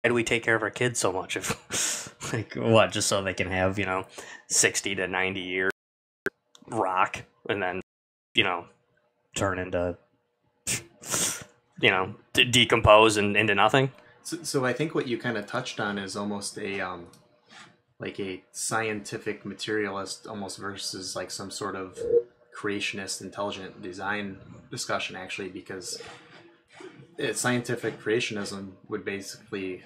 Why do we take care of our kids so much? If like what, just so they can have 60 to 90 years rock and then turn into decompose and into nothing. So I think what you kind of touched on is almost a like a scientific materialist almost versus like some sort of creationist intelligent design discussion, actually, because scientific creationism would basically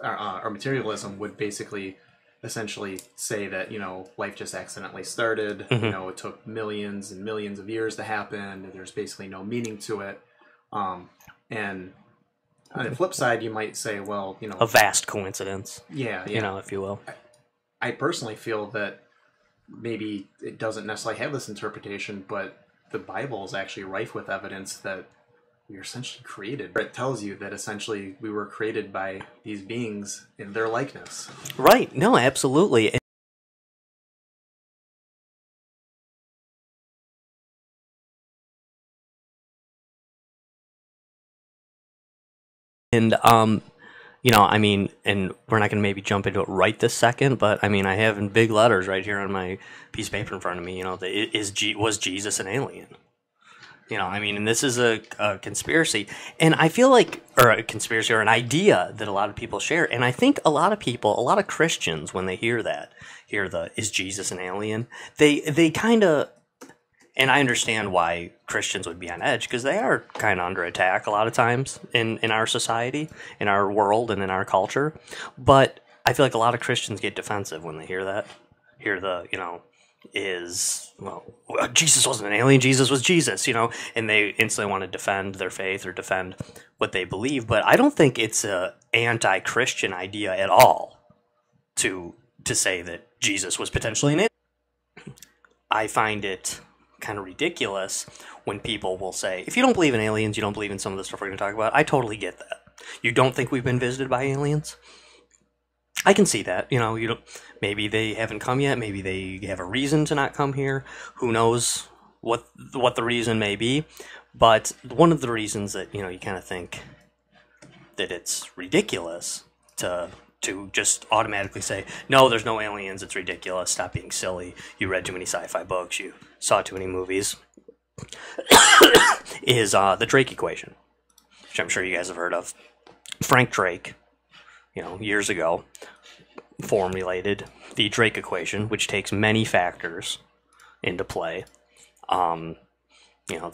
or materialism would basically essentially say that life just accidentally started. Mm-hmm. It took millions and millions of years to happen. There's basically no meaning to it. And on the flip side, you might say, well, a vast coincidence. Yeah. If you will. I personally feel that maybe it doesn't necessarily have this interpretation, but the Bible is actually rife with evidence that we were essentially created. It tells you that essentially we were created by these beings in their likeness. Right. No, absolutely. And I mean, and we're not going to maybe jump into it right this second, but I mean, I have in big letters right here on my piece of paper in front of me, was Jesus an alien? I mean, and this is a conspiracy, and I feel like, or a conspiracy or an idea that a lot of people share, and I think a lot of Christians, when they hear is Jesus an alien, they kind of, and I understand why Christians would be on edge, because they are kind of under attack a lot of times in our society, in our world, and in our culture. But I feel like a lot of Christians get defensive when they hear that. Jesus wasn't an alien, Jesus was Jesus, and they instantly want to defend their faith or defend what they believe. But I don't think it's a anti-Christian idea at all to say that Jesus was potentially an alien. I find it kind of ridiculous when people will say, if you don't believe in aliens, you don't believe in some of the stuff we're going to talk about. I totally get that. You don't think we've been visited by aliens? I can see that. You don't. Maybe they haven't come yet. Maybe they have a reason to not come here. Who knows what the reason may be? But one of the reasons that you kind of think that it's ridiculous to just automatically say, no, there's no aliens, it's ridiculous, stop being silly, you read too many sci-fi books, you saw too many movies, is the Drake equation, which I'm sure you guys have heard of. Frank Drake, years ago, formulated the Drake equation, which takes many factors into play. The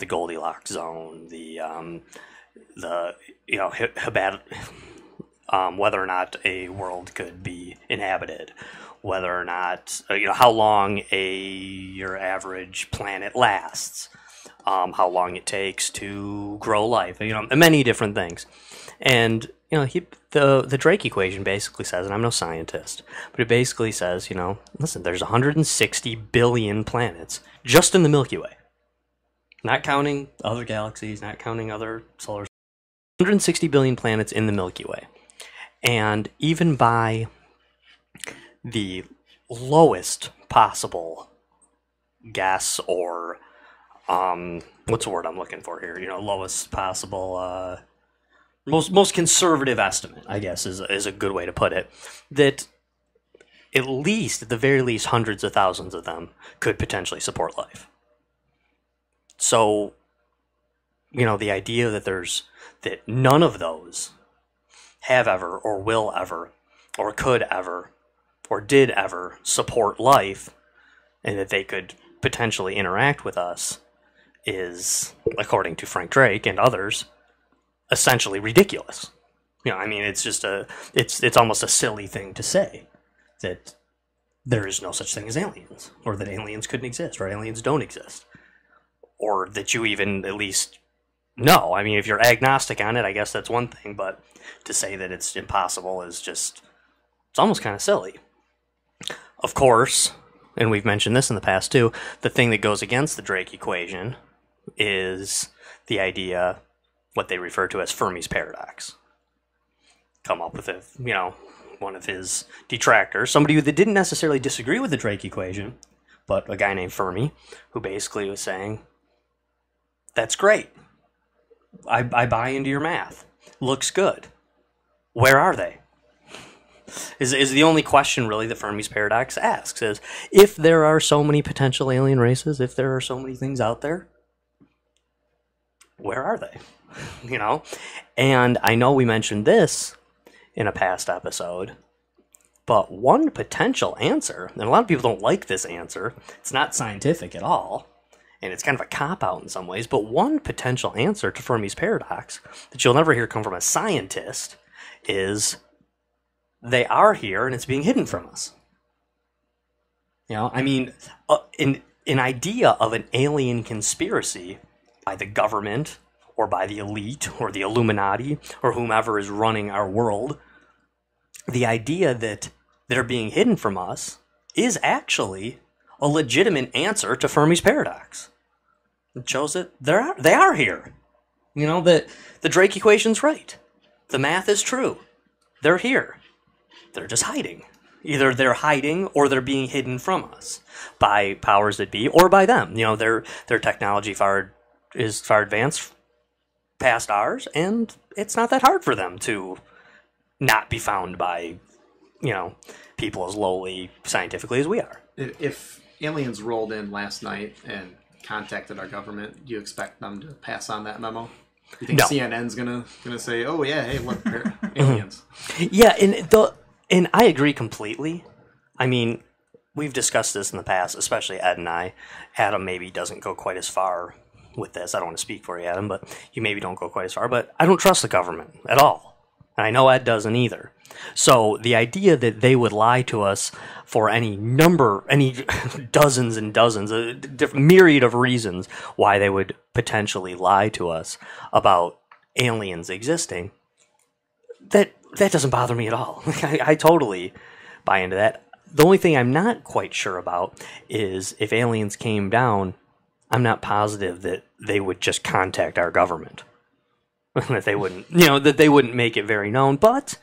Goldilocks zone, whether or not a world could be inhabited, whether or not, how long your average planet lasts, how long it takes to grow life, many different things. And, the Drake equation basically says, and I'm no scientist, but it basically says, listen, there's 160 billion planets just in the Milky Way. Not counting other galaxies, not counting other solar systems. 160 billion planets in the Milky Way. And even by the lowest possible guess, or what's the word I'm looking for here? Lowest possible, most conservative estimate, I guess, is a good way to put it. That at the very least, hundreds of thousands of them could potentially support life. So, the idea that none of those have ever, or will ever, or could ever, or did ever support life, and that they could potentially interact with us, is, according to Frank Drake and others, essentially ridiculous. It's just it's almost a silly thing to say that there is no such thing as aliens, or that aliens couldn't exist, or aliens don't exist, or that you even at least know. If you're agnostic on it, I guess that's one thing, but to say that it's impossible is just, it's almost kind of silly. Of course, and we've mentioned this in the past too, the thing that goes against the Drake equation is the idea, what they refer to as Fermi's paradox. Come up with it, one of his detractors, somebody that didn't necessarily disagree with the Drake equation, but a guy named Fermi, who basically was saying, that's great. I buy into your math. Looks good. Where are they? Is the only question really that Fermi's paradox asks is, if there are so many potential alien races, if there are so many things out there, where are they? You know? And I know we mentioned this in a past episode, but one potential answer, and a lot of people don't like this answer, it's not scientific at all, and it's kind of a cop-out in some ways, but one potential answer to Fermi's paradox that you'll never hear come from a scientist is they are here and it's being hidden from us. You know, I mean, an idea of an alien conspiracy by the government or by the elite or the Illuminati or whomever is running our world, the idea that they're being hidden from us is actually a legitimate answer to Fermi's paradox. It shows that they are here. You know, that the Drake equation's right. The math is true. They're here. They're just hiding. Either they're hiding or they're being hidden from us by powers that be or by them. You know, their technology is far advanced past ours, and it's not that hard for them to not be found by, you know, people as lowly scientifically as we are. If aliens rolled in last night and contacted our government, do you expect them to pass on that memo? You think No. CNN's gonna say, "Oh yeah, hey, look, they're aliens"? Yeah, and I agree completely. I mean, we've discussed this in the past, especially Ed and I. Adam maybe doesn't go quite as far with this. I don't want to speak for you, Adam, but you maybe don't go quite as far. But I don't trust the government at all. And I know Ed doesn't either. So the idea that they would lie to us for any dozens and dozens, a myriad of reasons why they would potentially lie to us about aliens existing, that doesn't bother me at all. I totally buy into that. The only thing I'm not quite sure about is if aliens came down, I'm not positive that they would just contact our government. That they wouldn't make it very known. But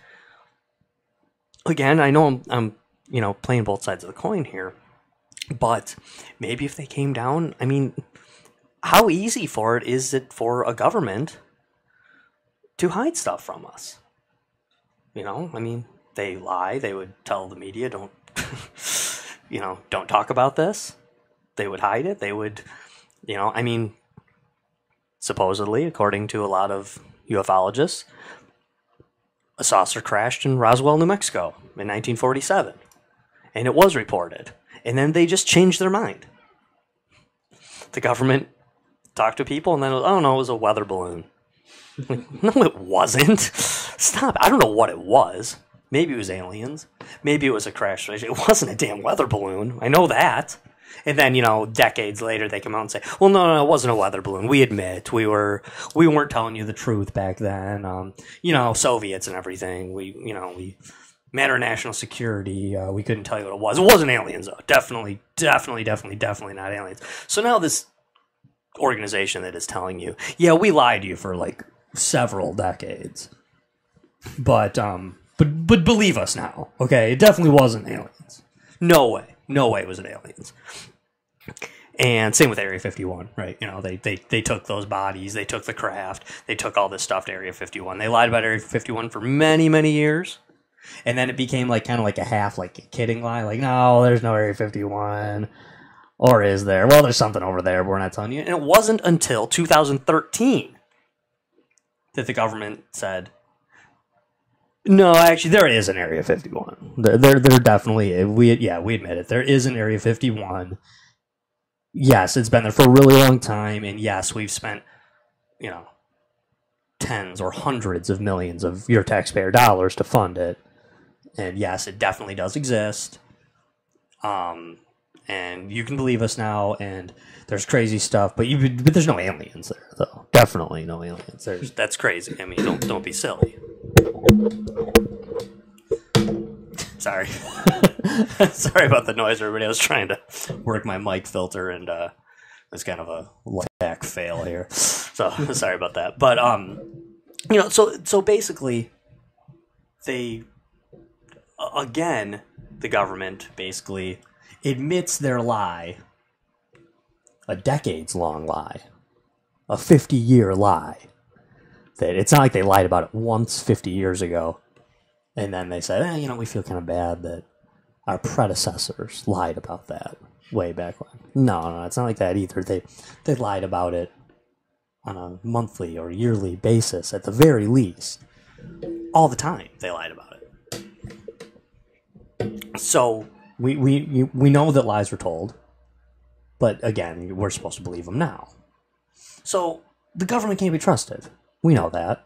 again, I know I'm playing both sides of the coin here. But maybe if they came down, I mean, how easy is it for a government to hide stuff from us? You know, I mean, they lie. They would tell the media, don't talk about this. They would hide it. They would, I mean, supposedly, according to a lot of ufologists, a saucer crashed in Roswell, New Mexico in 1947. And it was reported. And then they just changed their mind. The government talked to people and then, it was a weather balloon. Like, no, it wasn't. Stop. I don't know what it was. Maybe it was aliens. Maybe it was a crash. It wasn't a damn weather balloon. I know that. And then, decades later, they come out and say, well, no, it wasn't a weather balloon. We admit we weren't telling you the truth back then. Soviets and everything. We matter of national security. We couldn't tell you what it was. It wasn't aliens, though. Definitely not aliens. So now this organization that is telling you, yeah, we lied to you for like several decades, but believe us now, okay? It definitely wasn't aliens. No way it was aliens. And same with Area 51, right? They took those bodies, they took the craft, they took all this stuff to Area 51. They lied about Area 51 for many, many years. And then it became kind of like a half, like a kidding lie. Like, no, there's no Area 51. Or is there? Well, there's something over there, but we're not telling you. And it wasn't until 2013 that the government said, no, actually, there is an Area 51. There definitely, we admit it. There is an Area 51. Yes, it's been there for a really long time. And yes, we've spent, tens or hundreds of millions of your taxpayer dollars to fund it. And yes, it definitely does exist. And you can believe us now, and there's crazy stuff, but there's no aliens there, though. Definitely no aliens. That's crazy. I mean, don't be silly. Sorry. Sorry about the noise, everybody. I was trying to work my mic filter, and it's kind of a back fail here. So sorry about that. But so basically, the government basically admits their lie, a decades-long lie, a 50-year lie. That it's not like they lied about it once 50 years ago, And then they said, we feel kind of bad that our predecessors lied about that way back when. No, it's not like that either. They lied about it on a monthly or yearly basis at the very least. All the time they lied about it. So we know that lies were told, but again, we're supposed to believe them now. So the government can't be trusted. We know that.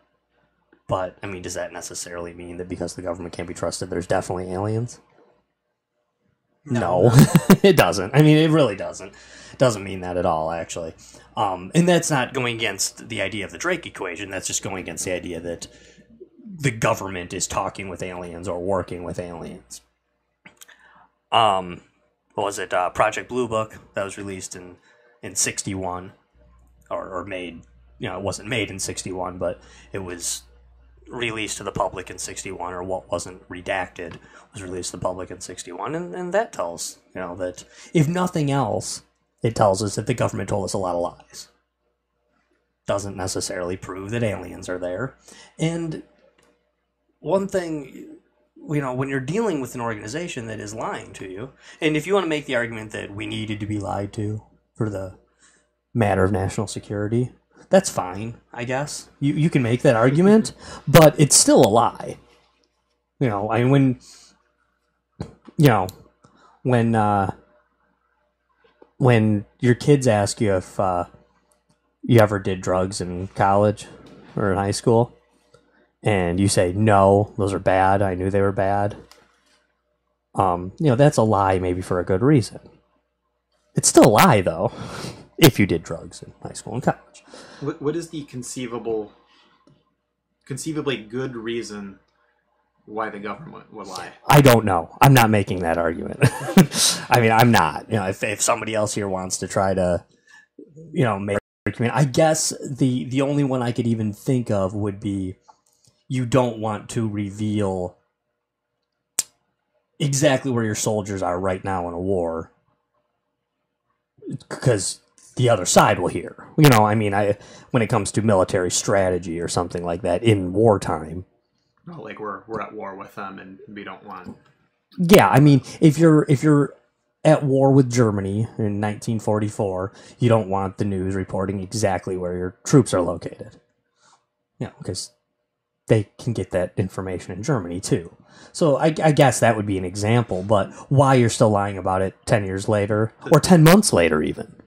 But, I mean, does that necessarily mean that because the government can't be trusted, there's definitely aliens? No, it doesn't. I mean, it really doesn't. It doesn't mean that at all, actually. And that's not going against the idea of the Drake equation. That's just going against the idea that the government is talking with aliens or working with aliens. What was it? Project Blue Book that was released in 61, or made. It wasn't made in 61, but it was released to the public in 61, or what wasn't redacted was released to the public in 61, and that tells that if nothing else, it tells us that the government told us a lot of lies. Doesn't necessarily prove that aliens are there. And one thing, when you're dealing with an organization that is lying to you, and if you want to make the argument that we needed to be lied to for the matter of national security, that's fine, I guess. You can make that argument, but it's still a lie. When your kids ask you if you ever did drugs in college or in high school, and you say, no, those are bad, I knew they were bad, that's a lie maybe for a good reason. It's still a lie, though, if you did drugs in high school and college. What is the conceivably good reason why the government would lie? I don't know. I'm not making that argument. I mean, I'm not. If somebody else here wants to try to, make an argument, I guess the only one I could even think of would be you don't want to reveal exactly where your soldiers are right now in a war, because the other side will hear. When it comes to military strategy or something like that in wartime. Oh, like we're at war with them and we don't want. Yeah, I mean, if you're at war with Germany in 1944, you don't want the news reporting exactly where your troops are located. Because they can get that information in Germany too. So I guess that would be an example, but why you're still lying about it 10 years later, or 10 months later even,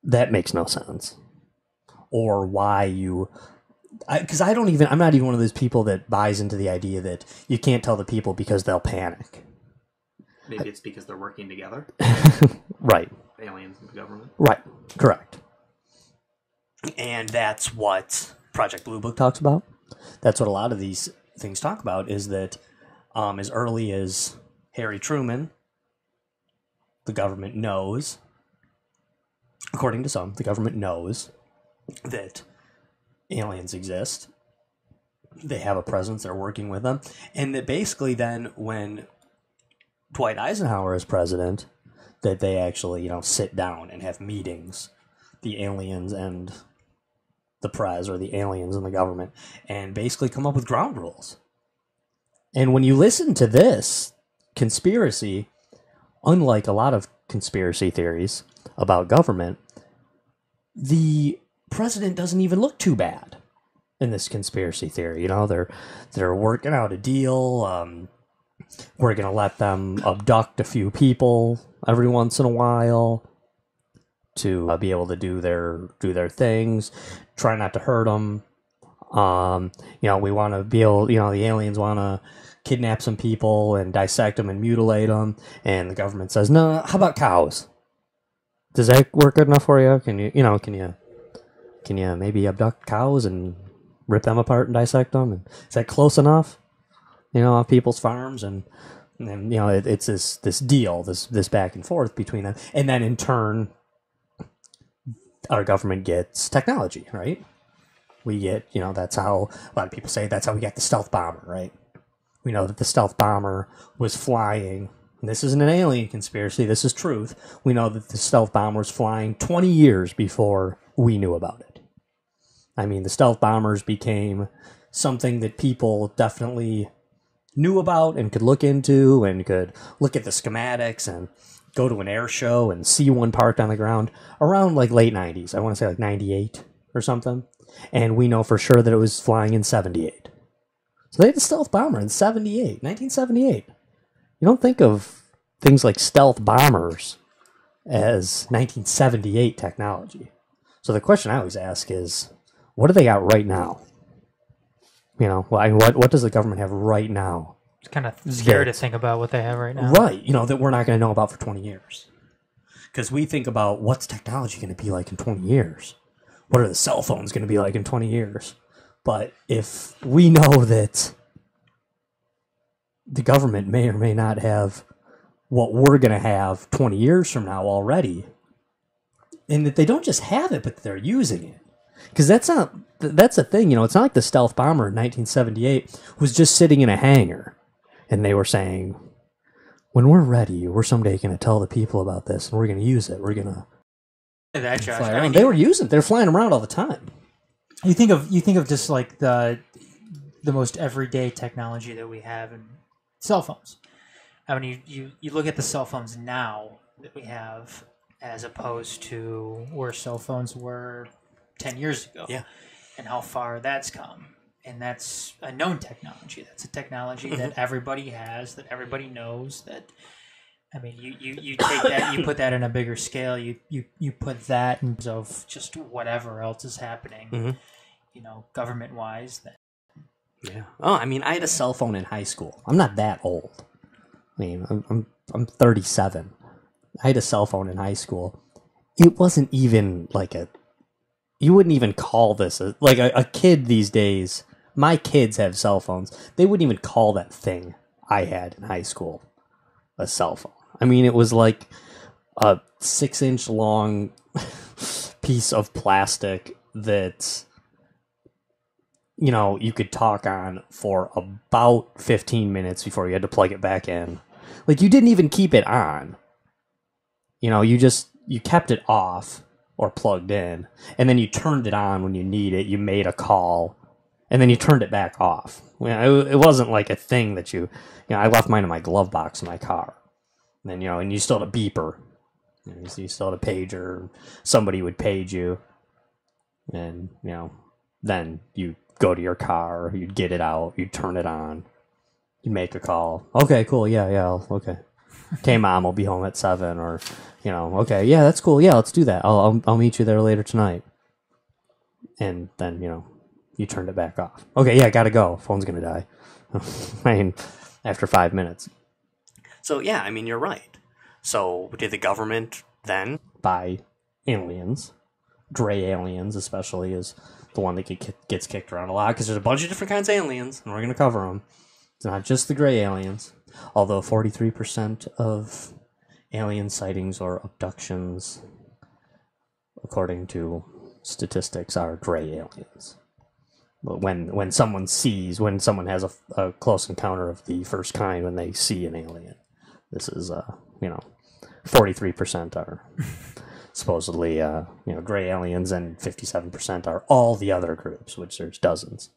that makes no sense. Or why because I'm not even one of those people that buys into the idea that you can't tell the people because they'll panic. Maybe it's because they're working together? Right. Aliens and the government? Right. Correct. And that's what Project Blue Book talks about. That's what a lot of these things talk about, is that as early as Harry Truman, the government knows, according to some, the government knows that aliens exist. They have a presence, they're working with them. And that basically then when Dwight Eisenhower is president, that they actually, sit down and have meetings, the aliens and the press, or the aliens and the government, and basically come up with ground rules. And when you listen to this conspiracy, unlike a lot of conspiracy theories about government, the president doesn't even look too bad in this conspiracy theory. They're working out a deal. We're going to let them abduct a few people every once in a while to be able to do their things. Try not to hurt them. We want to be able, the aliens want to kidnap some people and dissect them and mutilate them. And the government says, no, how about cows? Does that work good enough for you? Can you maybe abduct cows and rip them apart and dissect them? And is that close enough? On people's farms, and it's this deal, this back and forth between them, and then in turn, our government gets technology, right? We get, that's how a lot of people say that's how we got the stealth bomber, right? We know that the stealth bomber was flying. And this isn't an alien conspiracy. This is truth. We know that the stealth bomber was flying 20 years before we knew about it. I mean, the stealth bombers became something that people definitely knew about and could look into and could look at the schematics and go to an air show and see one parked on the ground around like late 90s. I want to say like 98 or something. And we know for sure that it was flying in 78. So they had a stealth bomber in 78, 1978. You don't think of things like stealth bombers as 1978 technology. So the question I always ask is, what do they got right now? You know, what does the government have right now? It's kind of scary to think about what they have right now. Right, you know, that we're not going to know about for 20 years. Because we think about what's technology going to be like in 20 years? What are the cell phones going to be like in 20 years? But if we know that the government may or may not have what we're going to have 20 years from now already, and that they don't just have it, but they're using it. Because that's the thing, you know, it's not like the stealth bomber in 1978 was just sitting in a hangar and they were saying, when we're ready, we're someday going to tell the people about this and we're going to use it. We're going to That, Josh, fly around. They were using it. They're flying around all the time. You think of just like the most everyday technology that we have in cell phones. I mean, you look at the cell phones now that we have as opposed to where cell phones were 10 years ago. Yeah. And how far that's come. And that's a known technology. That's a technology that everybody has, that everybody knows. That, I mean, you take that, you put that in a bigger scale. You put that in terms of just whatever else is happening, you know, government wise. Yeah. Oh, I mean, I had a cell phone in high school. I'm not that old. I mean, I'm 37. I had a cell phone in high school. It wasn't even like you wouldn't even call this like a kid these days. My kids have cell phones. They wouldn't even call that thing I had in high school a cell phone. I mean, it was like a 6-inch long piece of plastic that, you know, you could talk on for about 15 minutes before you had to plug it back in. Like, you didn't even keep it on. You know, you kept it off or plugged in, and then you turned it on when you need it. You made a call, and then you turned it back off. You know, it wasn't like a thing that you know, I left mine in my glove box in my car. And then, you know, and you still had a beeper. You still had a pager. Somebody would page you. And, you know, then you go to your car, you'd get it out, you'd turn it on, you'd make a call. Okay, cool, yeah, okay. Okay, Mom, I'll be home at 7, or, you know, okay, yeah, that's cool, yeah, let's do that. I'll meet you there later tonight. And then, you know, you turned it back off. Okay, yeah, gotta go. Phone's gonna die. I mean, after 5 minutes. So, yeah, I mean, you're right. So, did the government then buy aliens? Gray aliens, especially, is the one that gets kicked around a lot, because there's a bunch of different kinds of aliens, and we're going to cover them. It's not just the gray aliens, although 43% of alien sightings or abductions, according to statistics, are gray aliens. But when someone has a close encounter of the first kind, when they see an alien, this is, 43% are supposedly, gray aliens, and 57% are all the other groups, which there's dozens.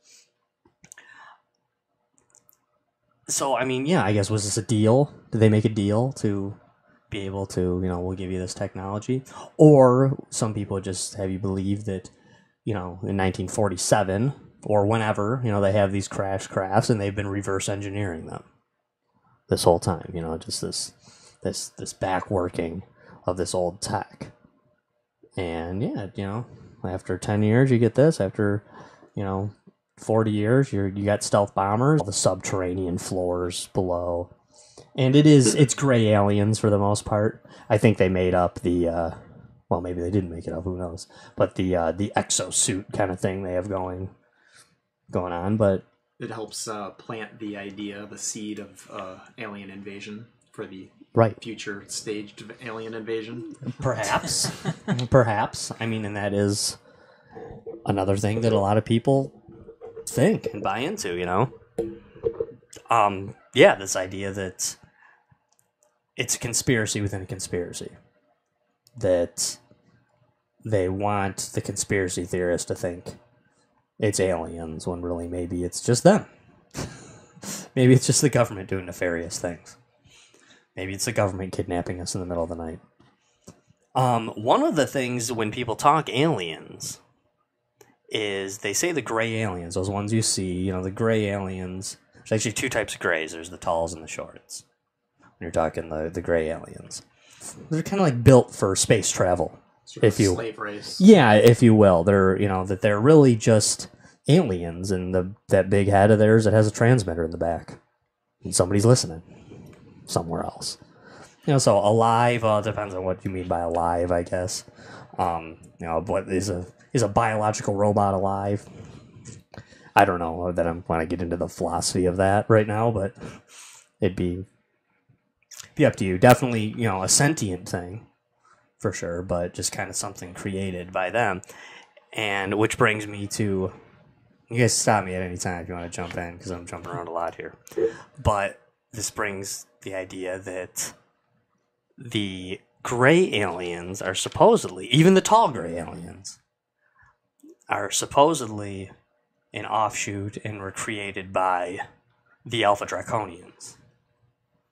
So, I mean, yeah, I guess, was this a deal? Did they make a deal to be able to, we'll give you this technology? Or some people just have you believe that, in 1947 or whenever, they have these crash crafts and they've been reverse engineering them this whole time, just this back working of this old tech. And yeah, after 10 years you get this. After 40 years you got stealth bombers, the subterranean floors below, and it's gray aliens for the most part. I think they made up the well, maybe they didn't make it up, who knows, but the exosuit kind of thing they have going on. But it helps plant the idea, the seed of alien invasion for the future staged alien invasion. Perhaps. Perhaps. I mean, and that is another thing that a lot of people think and buy into, this idea that it's a conspiracy within a conspiracy. That they want the conspiracy theorists to think it's aliens, when really maybe it's just them. Maybe it's just the government doing nefarious things. Maybe it's the government kidnapping us in the middle of the night. One of the things when people talk aliens is they say the gray aliens, those ones you see, the gray aliens. There's actually two types of grays. There's the talls and the shorts. When you're talking the gray aliens. They're kind of like built for space travel. Sort of slave race. Yeah, if you will. They're, that they're really just aliens, and that big head of theirs that has a transmitter in the back. And somebody's listening somewhere else. So alive, depends on what you mean by alive, I guess. What is a biological robot alive? I don't know that I'm want to get into the philosophy of that right now, but it'd be up to you. Definitely, a sentient thing, for sure, but just kind of something created by them. And which brings me to, you guys stop me at any time if you want to jump in, because I'm jumping around a lot here. But this brings the idea that the gray aliens are supposedly, even the tall gray aliens, are supposedly an offshoot and were created by the Alpha Draconians,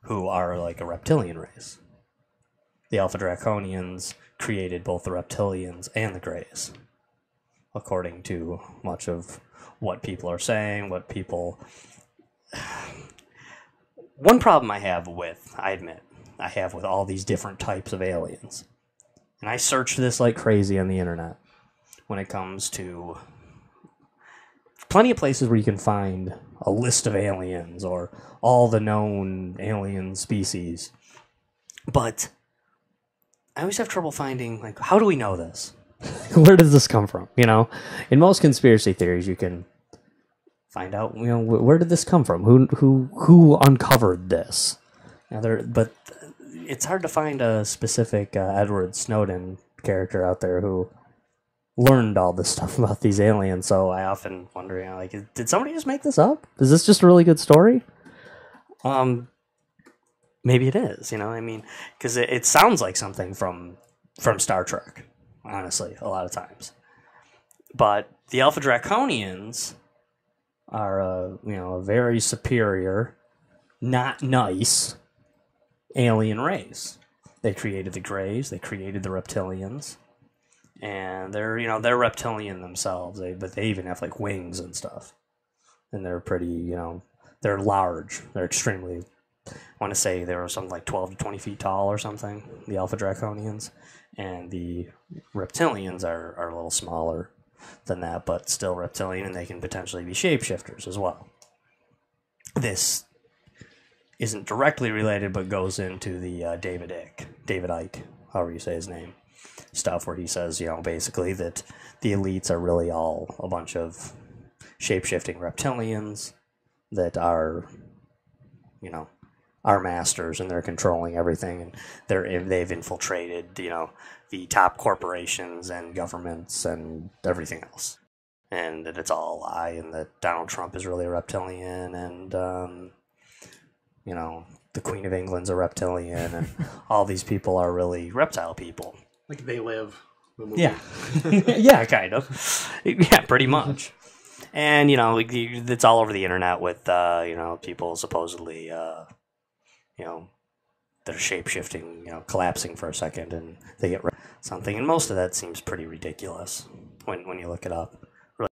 who are like a reptilian race. The Alpha Draconians created both the reptilians and the greys, according to much of what people are saying, One problem I have with all these different types of aliens, and I searched this like crazy on the internet when it comes to plenty of places where you can find a list of aliens or all the known alien species. But I always have trouble finding, like, how do we know this? Where does this come from? In most conspiracy theories, you can find out, where did this come from? Who uncovered this? But it's hard to find a specific Edward Snowden character out there who learned all this stuff about these aliens. So I often wonder, did somebody just make this up? Is this just a really good story? Maybe it is. Because it sounds like something from Star Trek. Honestly, a lot of times. But the Alpha Draconians are a very superior, not nice alien race. They created the Greys, they created the Reptilians, and they're reptilian themselves. But they even have like wings and stuff, and they're pretty, they're large. They're extremely. I want to say they were something like 12 to 20 feet tall or something. The Alpha Draconians, and the Reptilians are a little smaller than that, but still reptilian, and they can potentially be shapeshifters as well. This isn't directly related, but goes into the David Icke, however you say his name, stuff, where he says, basically that the elites are really all a bunch of shapeshifting reptilians that are, our masters, and they're controlling everything, and they've infiltrated, the top corporations and governments and everything else, and that it's all a lie, and that Donald Trump is really a reptilian, and the Queen of England's a reptilian, and all these people are really reptile people. Like They Live. The movie. Yeah, yeah, kind of, yeah, pretty much. And it's all over the internet with people supposedly they're shape-shifting, collapsing for a second, and they get something, and most of that seems pretty ridiculous when you look it up. Really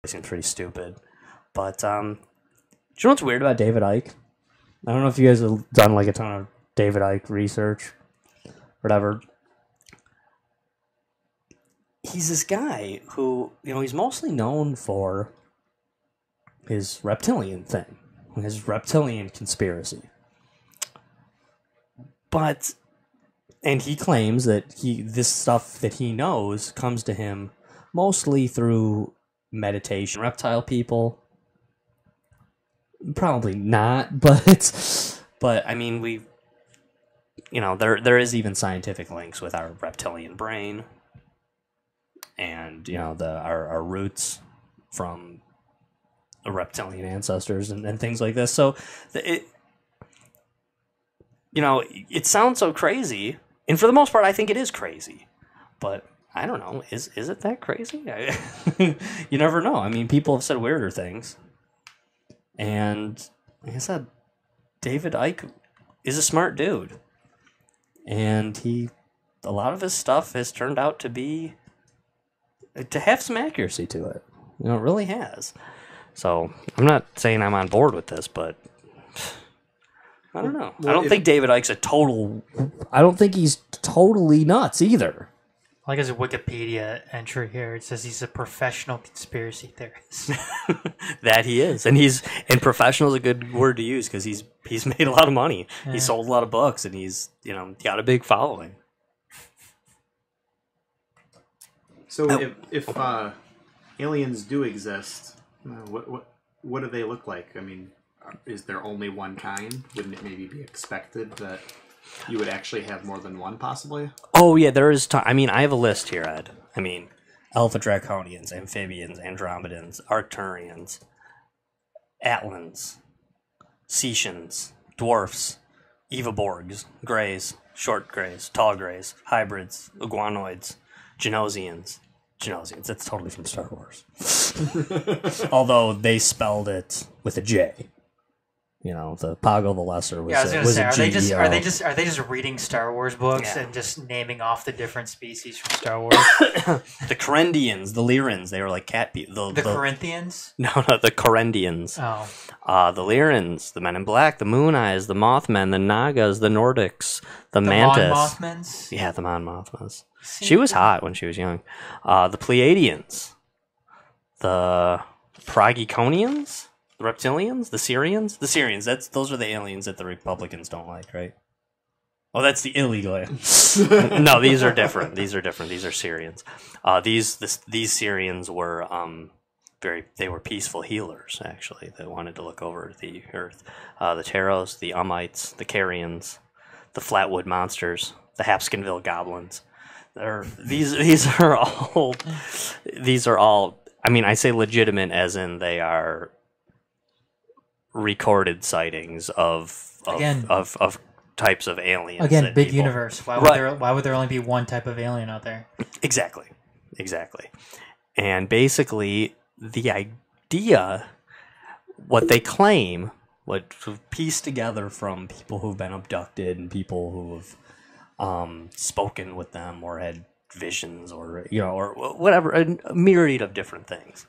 seems pretty stupid. But do you know what's weird about David Icke? I don't know if you guys have done like a ton of David Icke research, whatever. He's this guy who, he's mostly known for his reptilian thing, his reptilian conspiracy. And he claims that this stuff that he knows comes to him mostly through meditation. Reptile people, probably not, but I mean, there is even scientific links with our reptilian brain, and our roots from the reptilian ancestors and things like this. So it sounds so crazy, and for the most part, I think it is crazy. But I don't know. Is it that crazy? You never know. I mean, people have said weirder things. And like I said, David Icke is a smart dude. And a lot of his stuff has turned out to have some accuracy to it. You know, it really has. So, I'm not saying I'm on board with this, but I don't know. Well, I don't think David Icke's I don't think he's totally nuts either. Like his Wikipedia entry here, it says he's a professional conspiracy theorist. That he is, and professional is a good word to use because he's made a lot of money. Yeah. He sold a lot of books, and he's got a big following. So if aliens do exist, what do they look like? I mean, is there only one kind? Wouldn't it maybe be expected that you would actually have more than one, possibly? Oh, yeah, there is. I mean, I have a list here, Ed. I mean, Alpha Draconians, Amphibians, Andromedans, Arcturians, Atlans, Cetians, Dwarfs, Evaborgs, Greys, Short Greys, Tall Greys, Hybrids, Iguanoids, Genosians. That's totally from Star Wars. Although they spelled it with a J. You know, the Pago the Lesser was. Yeah, I was going to say, are they GEO. just reading Star Wars books and just naming off the different species from Star Wars? The Corendians, the Lyrans, they were like cat people. The Corinthians? No, the Corendians. Oh. The Lyrans, the Men in Black, the Moon Eyes, the Mothmen, the Nagas, the Nordics, the Mantis. Mon Mothmans? Yeah, the Mon Mothmas. She was hot when she was young. The Pleiadians, the Progiconians. The Reptilians? The Syrians? The Syrians. Those are the aliens that the Republicans don't like, right? Oh, that's the illegal aliens. No, these are different. These are Syrians. These Syrians were they were peaceful healers, actually, that wanted to look over the earth. The Taros, the Umites, the Carians, the Flatwood Monsters, the Hapskinville Goblins. These are all I mean, I say legitimate as in they are recorded sightings of types of aliens. Again, big universe. Why would there only be one type of alien out there? Exactly. And basically, the idea, what they claim, what pieced together from people who've been abducted and people who have spoken with them or had visions or whatever, a myriad of different things,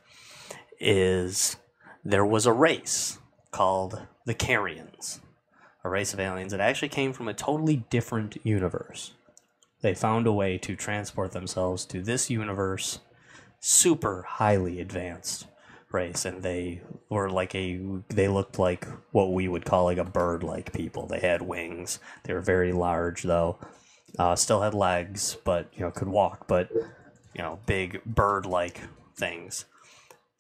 is there was a race called the Carians, a race of aliens that actually came from a totally different universe. They found a way to transport themselves to this universe, super highly advanced race, and they looked like what we would call like a bird-like people. They had wings. They were very large, though. Still had legs, but could walk, but big bird-like things.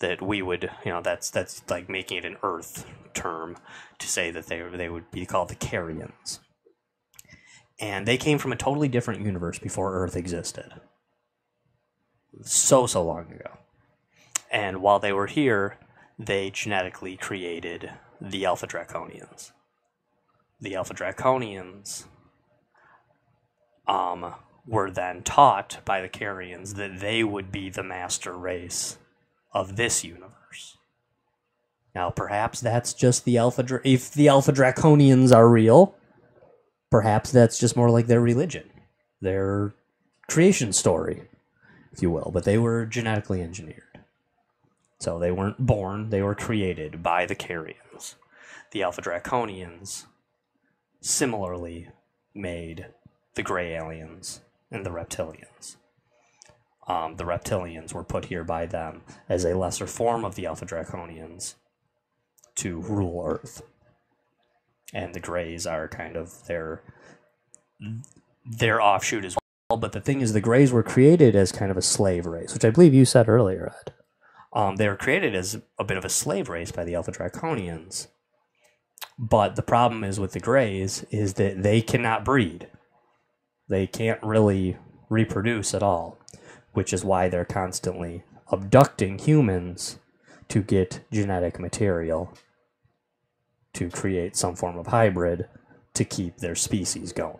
That we would, that's like making it an Earth term to say that they would be called the Carians. And they came from a totally different universe before Earth existed. So long ago. And while they were here, they genetically created the Alpha Draconians. The Alpha Draconians were then taught by the Carians that they would be the master race of this universe. Now, perhaps that's just the if the Alpha Draconians are real, perhaps that's just more like their religion, their creation story, if you will. But they were genetically engineered. So they weren't born, they were created by the Carians. The Alpha Draconians similarly made the gray aliens and the reptilians. The reptilians were put here by them as a lesser form of the Alpha Draconians to rule Earth. And the Greys are kind of their offshoot as well. But the thing is, the Greys were created as kind of a slave race, which I believe you said earlier, Ed. They were created as a bit of a slave race by the Alpha Draconians. But the problem is with the Greys is that they cannot breed. They can't really reproduce at all. Which is why they're constantly abducting humans to get genetic material to create some form of hybrid to keep their species going.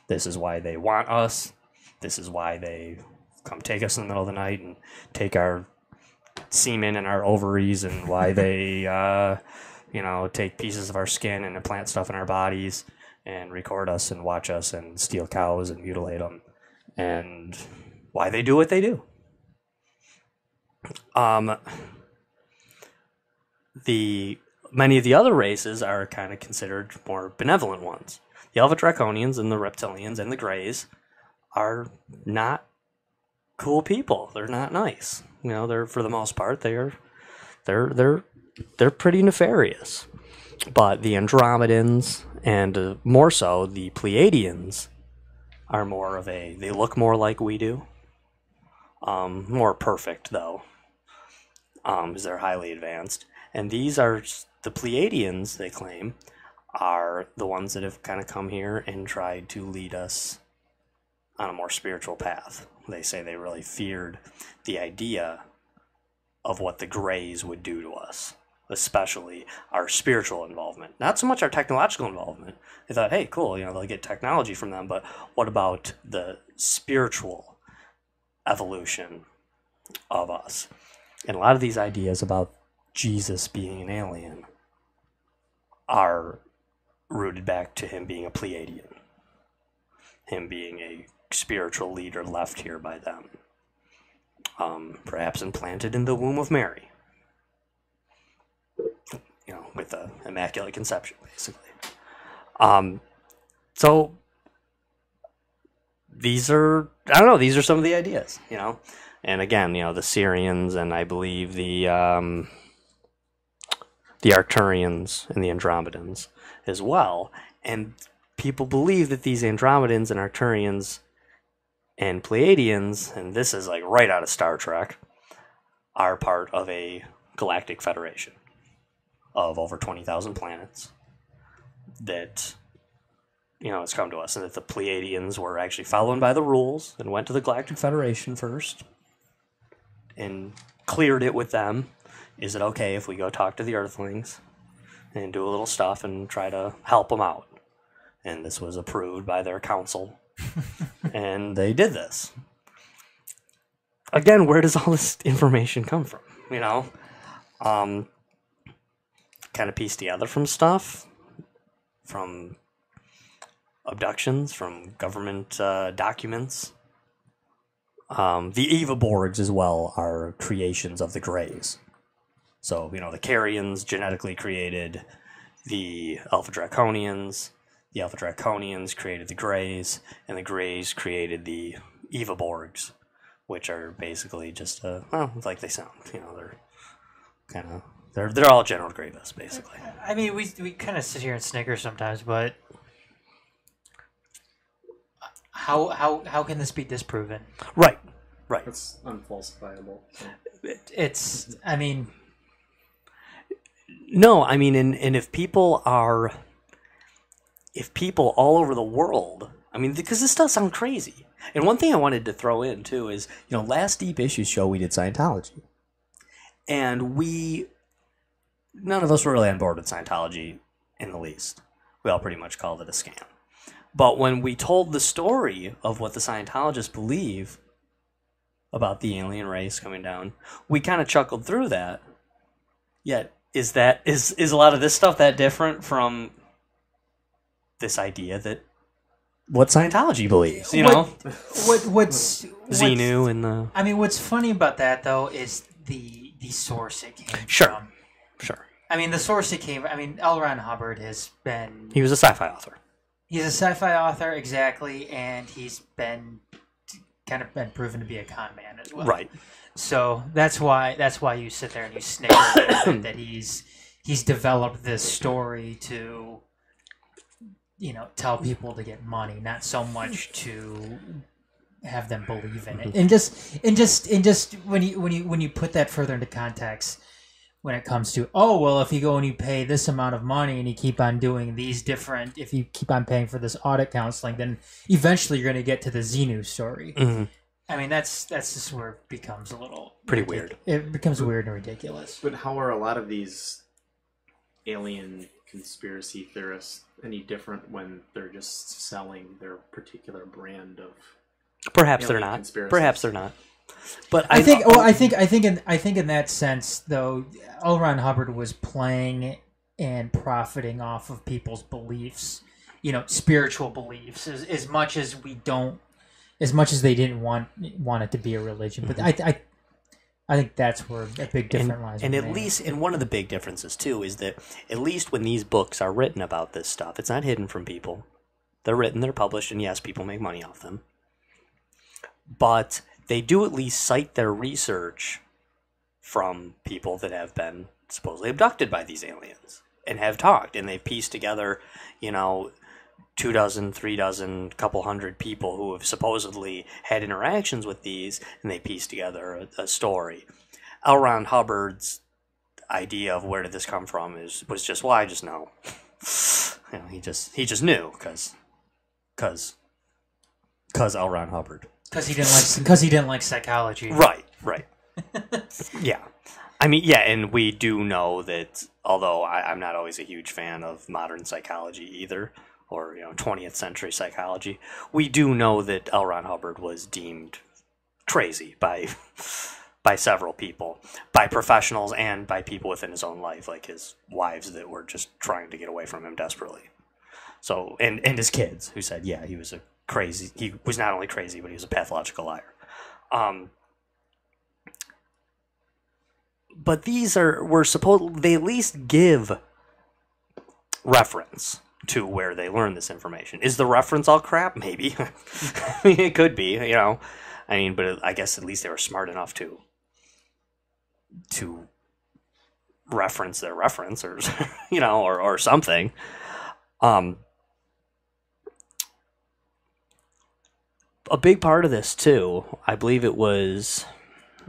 This is why they want us. this is why they come take us in the middle of the night and take our semen and our ovaries, and why they, take pieces of our skin and implant stuff in our bodies and record us and watch us and steal cows and mutilate them, and why they do what they do. Many of the other races are kind of considered more benevolent ones. The Alpha Draconians and the Reptilians and the Greys are not cool people. They're not nice. They're, for the most part, they're pretty nefarious. But the Andromedans and more so the Pleiadians are more of they look more like we do. More perfect though, because they're highly advanced. And these are the Pleiadians, they claim, are the ones that have kind of come here and tried to lead us on a more spiritual path. They say they really feared the idea of what the Greys would do to us, especially our spiritual involvement. Not so much our technological involvement. They thought, hey, cool, they'll get technology from them, but what about the spiritual evolution of us? And a lot of these ideas about Jesus being an alien are rooted back to him being a Pleiadian, him being a spiritual leader left here by them, perhaps implanted in the womb of Mary, with the Immaculate Conception, basically. So these are some of the ideas, and again, the Syrians and I believe the Arcturians and the Andromedans as well. And people believe that these Andromedans and Arcturians and Pleiadians, and this is like right out of Star Trek, are part of a galactic federation of over 20,000 planets that, has come to us. And that the Pleiadians were actually following by the rules and went to the Galactic Federation first and cleared it with them. Is it okay if we go talk to the Earthlings and do a little stuff and try to help them out? And this was approved by their council. And they did this. Again, where does all this information come from? Kind of pieced together from stuff, from abductions, from government documents. The Eva Borgs as well are creations of the Greys. So, the Carians genetically created the Alpha Draconians. The Alpha Draconians created the Greys, and the Greys created the Eva Borgs, which are basically just like they sound. They're kind of they're all General Grievous, basically. I mean, we kind of sit here and snicker sometimes, but how can this be disproven? Right. It's unfalsifiable. So. It's. I mean. No, I mean, and if people all over the world, I mean, because this does sound crazy. And one thing I wanted to throw in, too, is, last Deep Issues show we did Scientology. And none of us were really on board with Scientology in the least. We all pretty much called it a scam. But when we told the story of what the Scientologists believe about the alien race coming down, we kind of chuckled through that. Yet, is a lot of this stuff that different from this idea that what Scientology believes, What's Xenu and the... I mean, what's funny about that, though, is the source it came Sure. from. I mean, the source it came... I mean, L. Ron Hubbard has been... He was a sci-fi author. He's a sci-fi author, exactly, and he's been proven to be a con man as well. Right. So that's why you sit there and you snicker a little bit that he's developed this story to tell people to get money, not so much to have them believe in it. And just when you put that further into context, when it comes to if you go and you pay this amount of money and you keep on doing these different, if you keep on paying for this audit counseling, then eventually you're going to get to the Xenu story. Mm-hmm. I mean, that's just where it becomes a little... Pretty weird. It becomes weird and ridiculous. But how are a lot of these alien conspiracy theorists any different when they're just selling their particular brand of Perhaps they're alien not. conspiracies. Perhaps they're not. But I think in that sense, though, L. Ron Hubbard was playing and profiting off of people's beliefs, spiritual beliefs, as much as they didn't want it to be a religion. But I think that's where a big difference lies. And at least, and one of the big differences too is that at least when these books are written about this stuff, it's not hidden from people. They're written, they're published, and yes, people make money off them. But they do at least cite their research from people that have been supposedly abducted by these aliens and have talked, and they've pieced together, 2 dozen, 3 dozen, couple hundred people who have supposedly had interactions with these, and they piece together a story. L. Ron Hubbard's idea of where did this come from was just, well, I just know. He just knew because L. Ron Hubbard. Because he didn't like psychology. Right. Yeah. I mean, yeah, and we do know that, although I'm not always a huge fan of modern psychology either, or 20th century psychology, we do know that L. Ron Hubbard was deemed crazy by several people, by professionals and by people within his own life, like his wives that were just trying to get away from him desperately. So, and his kids, who said, yeah, he was he was not only crazy, but he was a pathological liar. But these they at least give reference to where they learned this information. Is the reference all crap? Maybe. I mean, it could be, but I guess at least they were smart enough to reference their reference, or or something. A big part of this too, I believe it was,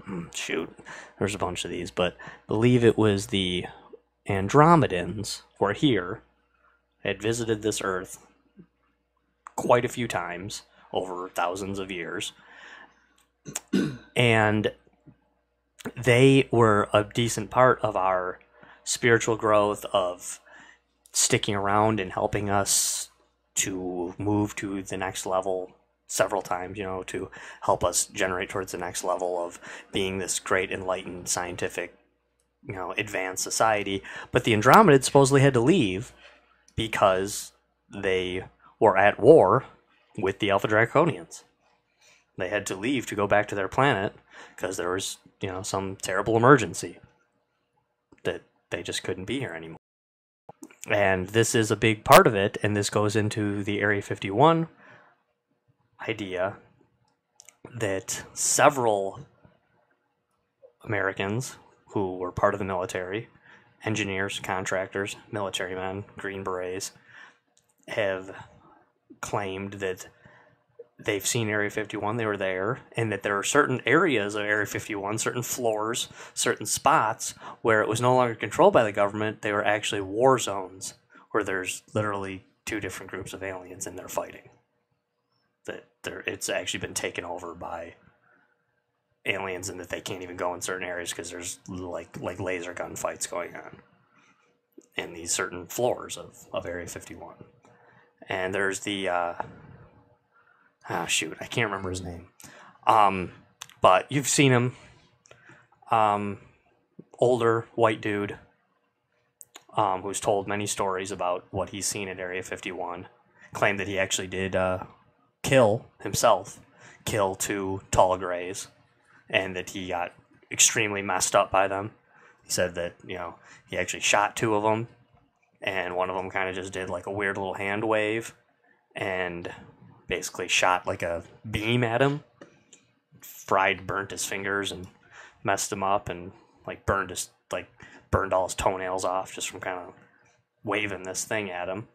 there's a bunch of these, but I believe it was the Andromedans were here, had visited this Earth quite a few times over thousands of years, and they were a decent part of our spiritual growth, of sticking around and helping us to move to the next level several times, to help us generate towards the next level of being this great enlightened scientific, advanced society. But the Andromedans supposedly had to leave because they were at war with the Alpha Draconians. They had to leave to go back to their planet because there was, some terrible emergency that they just couldn't be here anymore. And this is a big part of it, and this goes into the Area 51 idea that several Americans who were part of the military, engineers, contractors, military men, Green Berets, have claimed that they've seen Area 51, they were there, and that there are certain areas of Area 51, certain floors, certain spots where it was no longer controlled by the government. They were actually war zones where there's literally two different groups of aliens and they're fighting. It's actually been taken over by aliens, and that they can't even go in certain areas because there's like laser gun fights going on in these certain floors of Area 51. And there's the I can't remember his name, but you've seen him, older white dude, who's told many stories about what he's seen at Area 51. Claimed that he actually did kill 2 tall grays, and that he got extremely messed up by them. He said that, he actually shot 2 of them, and one of them kind of just did like a weird little hand wave and basically shot like a beam at him, burnt his fingers and messed him up, and burned all his toenails off just from kind of waving this thing at him.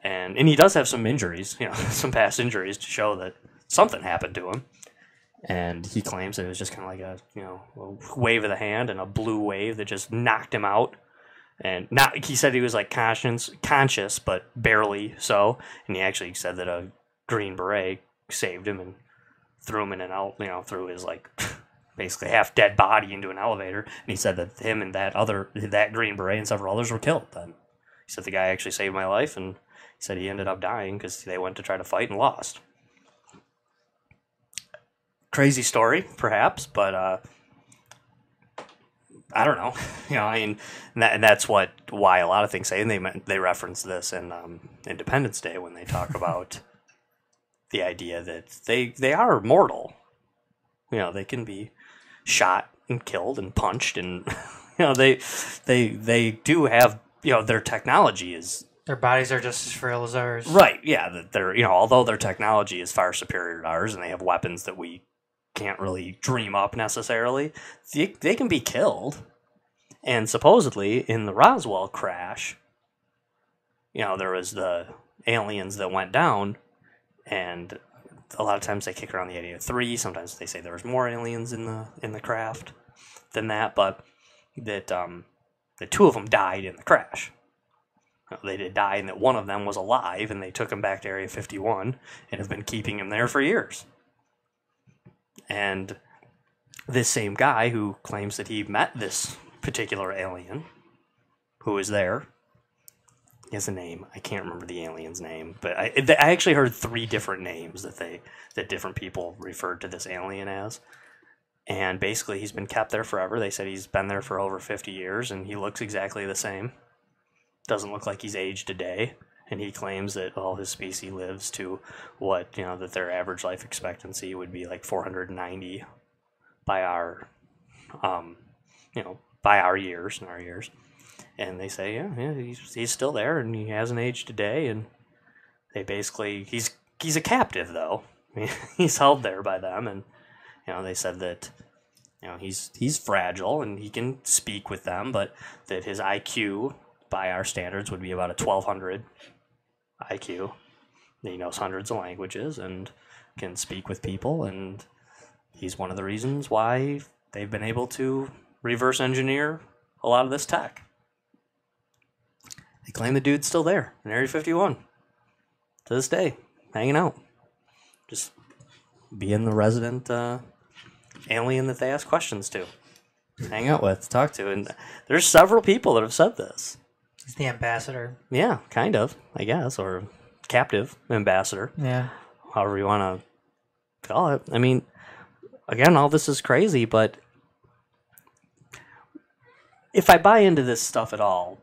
And he does have some injuries, some past injuries to show that something happened to him. And he claims that it was just kind of like a wave of the hand and a blue wave that just knocked him out. And he said he was conscious, but barely so. And he actually said that a Green Beret saved him and threw him in threw his basically half dead body into an elevator. And he said that him and that Green Beret and several others were killed then. He said the guy actually saved my life, and he said he ended up dying because they went to try to fight and lost. crazy story, perhaps, but I don't know. I mean, and that's why a lot of things say, and they reference this in Independence Day when they talk about the idea that they are mortal. They can be shot and killed and punched, and they do have their technology is. Their bodies are just as frail as ours. Right, yeah. That they're although their technology is far superior to ours, and they have weapons that we can't really dream up necessarily, they can be killed. And supposedly in the Roswell crash, there was the aliens that went down, and a lot of times they kick around the idea of 3. Sometimes they say there was more aliens in the craft than that, but that the 2 of them died in the crash. They did die, and that one of them was alive, and they took him back to Area 51 and have been keeping him there for years. And this same guy who claims that he met this particular alien who is there, he has a name. I can't remember the alien's name, but I actually heard 3 different names that different people referred to this alien as. And basically, he's been kept there forever. They said he's been there for over 50 years, and he looks exactly the same. Doesn't look like he's aged a day, and he claims that his species lives to what that their average life expectancy would be like 490 by our by our years and they say he's still there, and he hasn't aged a day, and they basically he's a captive though. He's held there by them, and they said that he's fragile and he can speak with them, but that his IQ by our standards would be about a 1200 IQ. He knows hundreds of languages and can speak with people, and he's one of the reasons why they've been able to reverse engineer a lot of this tech. They claim the dude's still there in Area 51 to this day, hanging out, just being the resident alien that they ask questions to, hang out with, talk to. And there's several people that have said this. He's the ambassador. Yeah, kind of, I guess, or captive ambassador. Yeah. However you want to call it. I mean, again, all this is crazy, but if I buy into this stuff at all,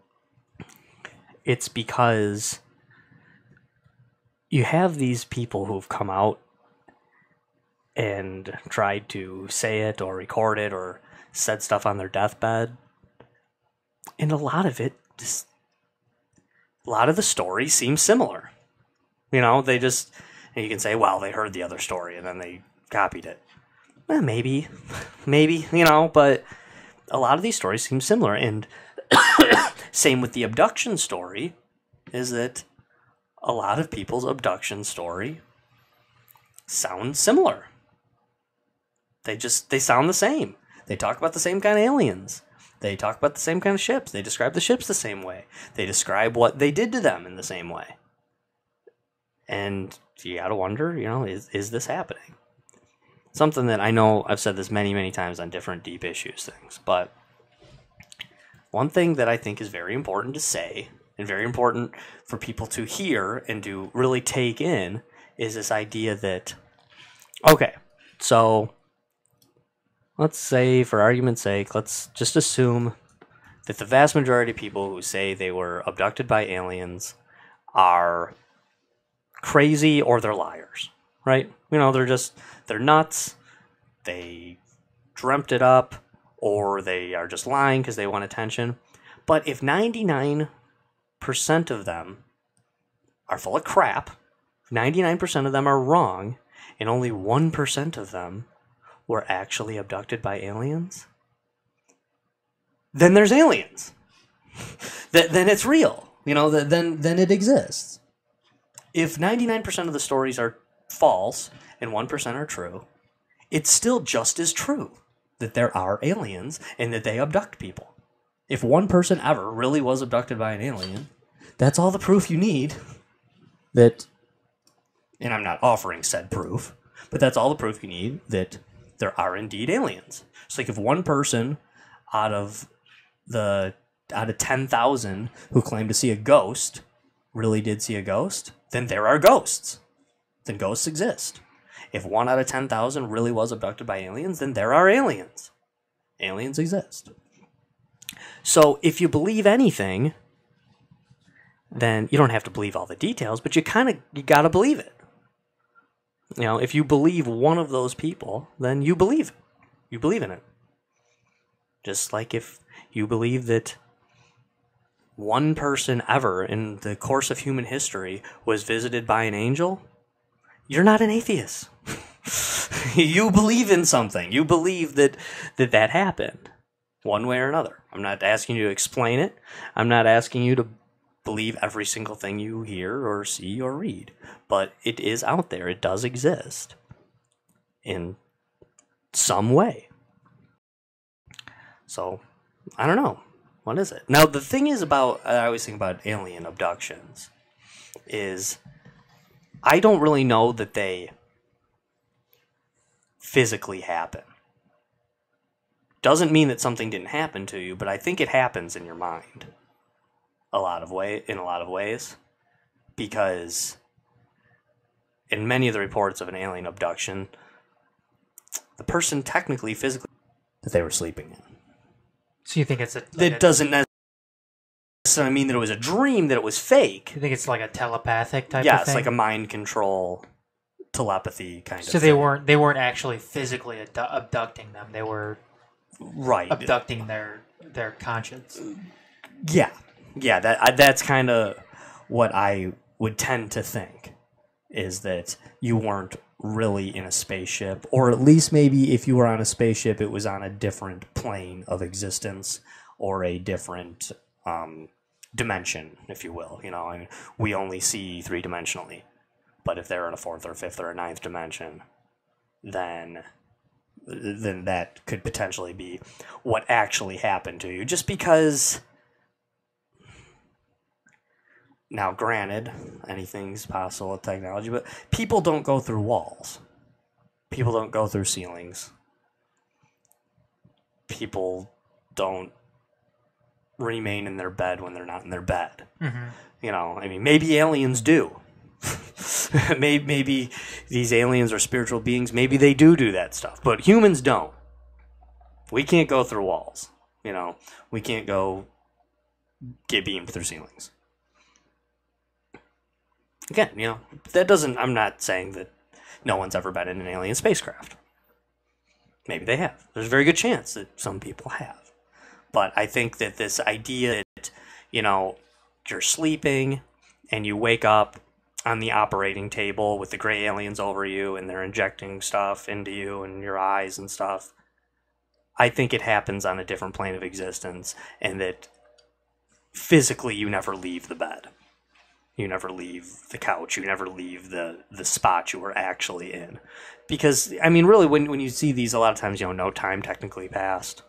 it's because you have these people who've come out and tried to say it or record it or said stuff on their deathbed. And a lot of it just, a lot of the stories seem similar. They just, and you can say, well, they heard the other story and then they copied it. Maybe, but a lot of these stories seem similar. And same with the abduction story, is that a lot of people's abduction story sounds similar. They sound the same. They talk about the same kind of aliens. They talk about the same kind of ships. They describe the ships the same way. They describe what they did to them in the same way. And you gotta wonder, is this happening? Something that I know I've said this many, many times on different deep issues things, but one thing that I think is very important to say and very important for people to hear and to really take in is this idea that, okay, so let's say, for argument's sake, let's just assume that the vast majority of people who say they were abducted by aliens are crazy or they're liars, right? They're nuts, they dreamt it up, or they are just lying because they want attention. But if 99% of them are full of crap, 99% of them are wrong, and only 1% of them were actually abducted by aliens, then there's aliens. Then it's real. Then it exists. If 99% of the stories are false and 1% are true, it's still just as true that there are aliens and that they abduct people. If one person ever really was abducted by an alien, that's all the proof you need that, and I'm not offering said proof, but that's all the proof you need that there are indeed aliens. It's like if one person out of 10,000 who claim to see a ghost really did see a ghost, then there are ghosts. Then ghosts exist. If 1 out of 10,000 really was abducted by aliens, then there are aliens. Aliens exist. So if you believe anything, then you don't have to believe all the details, but you gotta believe it. You know, if you believe one of those people, then you believe it. You believe in it. Just like if you believe that one person ever in the course of human history was visited by an angel, you're not an atheist. You believe in something. You believe that happened one way or another. I'm not asking you to explain it. I'm not asking you to believe every single thing you hear or see or read. But it is out there. It does exist in some way. So, I don't know. What is it? Now, the thing is I always think about alien abductions, is I don't really know that they physically happen. Doesn't mean that something didn't happen to you, but I think it happens in your mind in a lot of ways, because in many of the reports of an alien abduction, the person physically that they were sleeping in. So you think it's That doesn't necessarily mean that it was a dream, that it was fake. You think it's like a telepathic type of thing? Yeah, it's like a mind control, telepathy kind of thing. So they weren't actually physically abducting them. They were abducting their conscience. Yeah. That's kind of what I would tend to think, is that you weren't really in a spaceship, or at least maybe if you were on a spaceship, it was on a different plane of existence or a different dimension, if you will. You know, I mean, we only see 3-dimensionally, but if they're in a 4th or 5th or a 9th dimension, then that could potentially be what actually happened to you. Just because, now granted, anything's possible with technology, but people don't go through walls. People don't go through ceilings. People don't remain in their bed when they're not in their bed. Mm-hmm. You know, I mean, maybe aliens do. maybe these aliens are spiritual beings. Maybe they do that stuff. But humans don't. We can't go through walls. You know, we can't go get beamed through ceilings. Again, you know, I'm not saying that no one's ever been in an alien spacecraft. Maybe they have. There's a very good chance that some people have. But I think that this idea that, you know, you're sleeping and you wake up on the operating table with the gray aliens over you and they're injecting stuff into you and your eyes and stuff, I think it happens on a different plane of existence, and that physically you never leave the bed. You never leave the couch. You never leave the spot you were actually in. Because, I mean, really, when you see these, a lot of times, you know, no time technically passed.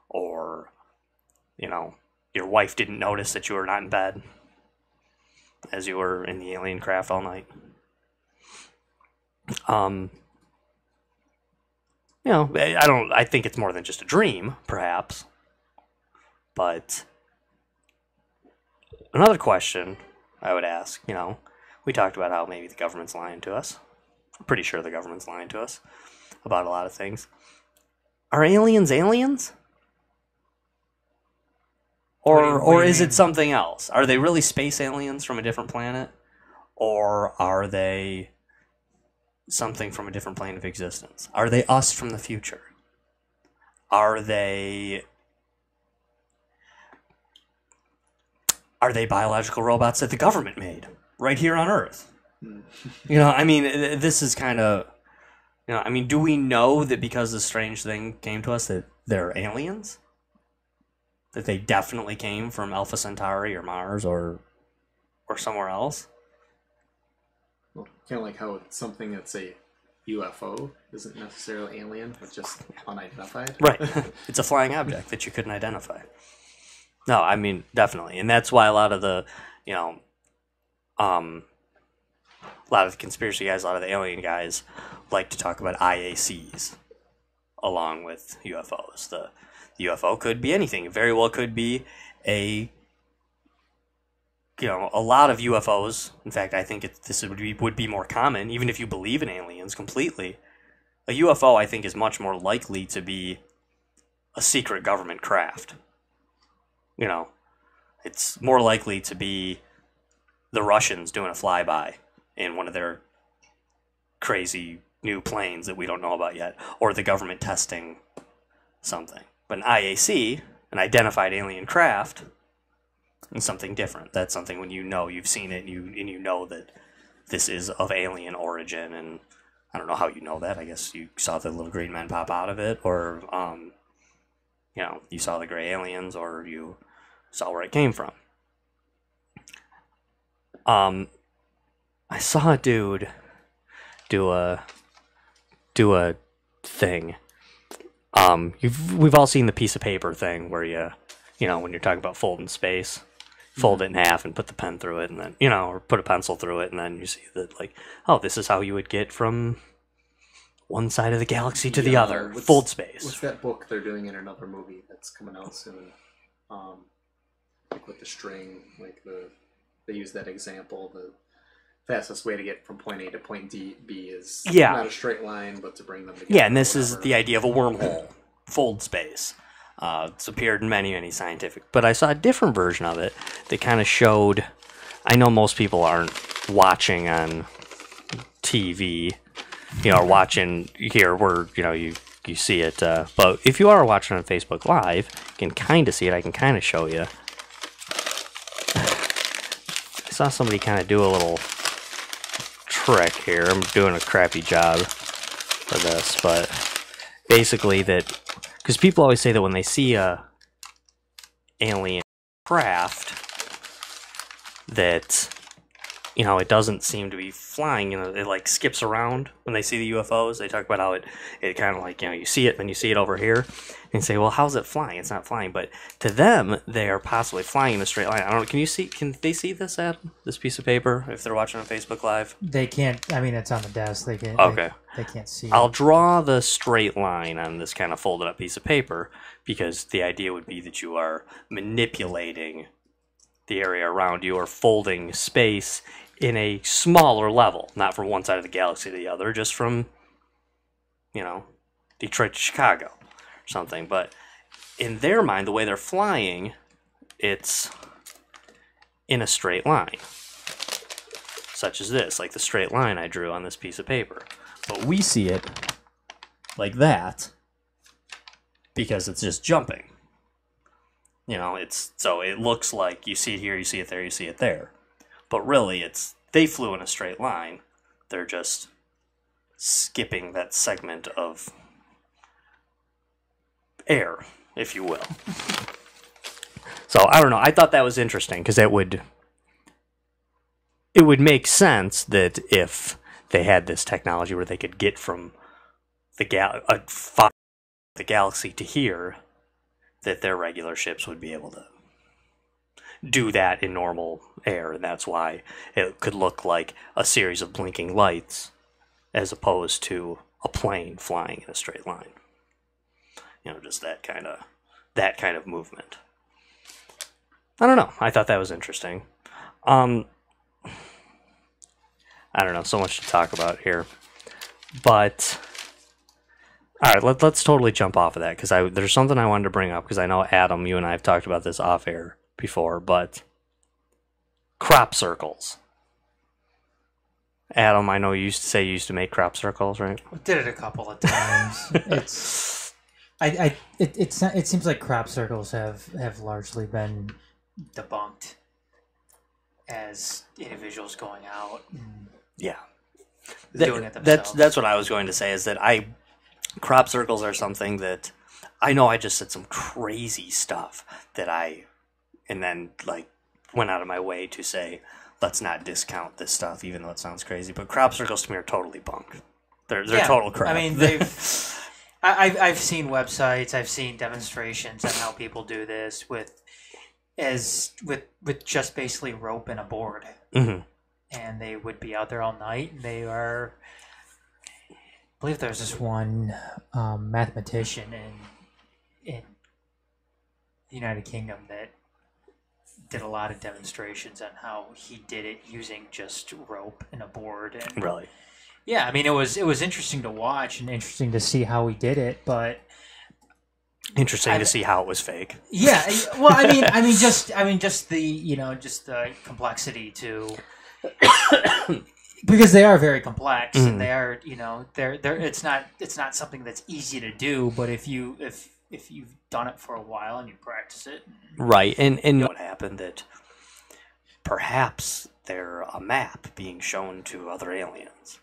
Or, you know, your wife didn't notice that you were not in bed as you were in the alien craft all night. You know, I think it's more than just a dream, perhaps. But another question I would ask, you know, we talked about how maybe the government's lying to us. I'm pretty sure the government's lying to us about a lot of things. Are aliens aliens? Or is it something else? Are they really space aliens from a different planet? Or are they something from a different plane of existence? Are they us from the future? Are they biological robots that the government made right here on Earth? You know, I mean, this is kind of, you know, I mean, do we know that because this strange thing came to us that they're aliens? That they definitely came from Alpha Centauri or Mars or somewhere else? Well, kind of like how it's something that's a UFO isn't necessarily alien, but just unidentified. Right. It's a flying object that you couldn't identify. No, I mean, definitely. And that's why a lot of the, you know, a lot of the conspiracy guys, a lot of the alien guys like to talk about IACs along with UFOs. The UFO could be anything. It very well could be a a lot of UFOs. In fact, I think this would be more common, even if you believe in aliens completely. A UFO, I think, is much more likely to be a secret government craft. It's more likely to be the Russians doing a flyby in one of their crazy new planes that we don't know about yet, or the government testing something. But an IAC, an identified alien craft, is something different. That's something when you've seen it, and you know that this is of alien origin, and I don't know how you know that. I guess you saw the little green men pop out of it, or you saw the gray aliens, or you saw where it came from. I saw a dude do a thing. We've all seen the piece of paper thing where when you're talking about folding space, fold it in half and put the pen through it, and then or put a pencil through it, and then you see that this is how you would get from one side of the galaxy to the other. Fold space. What's that book they're doing in another movie that's coming out soon? With the string, they use that example. The fastest way to get from point A to point B is not a straight line, but to bring them together. Yeah, and this is the idea of a wormhole, fold space. It's appeared in many, many scientific, but I saw a different version of it that kind of showed. I know most people aren't watching on TV, or watching here where you see it. But if you are watching on Facebook Live, you can kind of see it. I can kind of show you. I saw somebody kind of do a little trick here. I'm doing a crappy job for this, but basically because people always say that when they see a alien craft that it doesn't seem to be flying. It skips around when they see the UFOs. They talk about how it kind of you see it, then you see it over here, and say, well, how's it flying? It's not flying. But to them, they are possibly flying in a straight line. I don't know. Can they see this, Adam? This piece of paper, if they're watching on Facebook Live? They can't. I mean, it's on the desk. They can. Okay. They can't see I'll draw the straight line on this kind of folded up piece of paper, because the idea would be that you are manipulating the area around you, or folding space in a smaller level, not from one side of the galaxy to the other, just from, Detroit to Chicago or something. But in their mind, the way they're flying, it's in a straight line, such as this, like the straight line I drew on this piece of paper. But we see it like that because it's just jumping. So it looks like you see it here, you see it there, you see it there. But really, they flew in a straight line. They're just skipping that segment of air, if you will. So, I don't know. I thought that was interesting, because it would make sense that if they had this technology where they could get from the galaxy to here, that their regular ships would be able to do that in normal air, and that's why it could look like a series of blinking lights as opposed to a plane flying in a straight line. Just that kind of movement. I don't know. I thought that was interesting. I don't know. So much to talk about here, but all right, let's totally jump off of that, because there's something I wanted to bring up, because I know, Adam, you and I have talked about this off air before, but crop circles. Adam, I know you used to say you used to make crop circles, right? I did it a couple of times. It seems like crop circles have largely been debunked as individuals going out and doing it themselves. That's what I was going to say, is that crop circles are something that I know I just said some crazy stuff and then went out of my way to say, let's not discount this stuff, even though it sounds crazy. But crop circles to me are totally bunk. They're total crap. I mean, I've seen websites, I've seen demonstrations on how people do this with just basically rope and a board, mm-hmm. and they would be out there all night. And they are, I believe there's this one mathematician in the United Kingdom that did a lot of demonstrations on how he did it using just rope and a board. And Really? yeah, I mean, it was interesting to watch and interesting to see how he did it, but Interesting to see how it was fake. yeah, well, just the just the complexity to because they are very complex and they are they're it's not something that's easy to do, but if you've done it for a while and you practice it, right? And what happened that perhaps they're a map being shown to other aliens.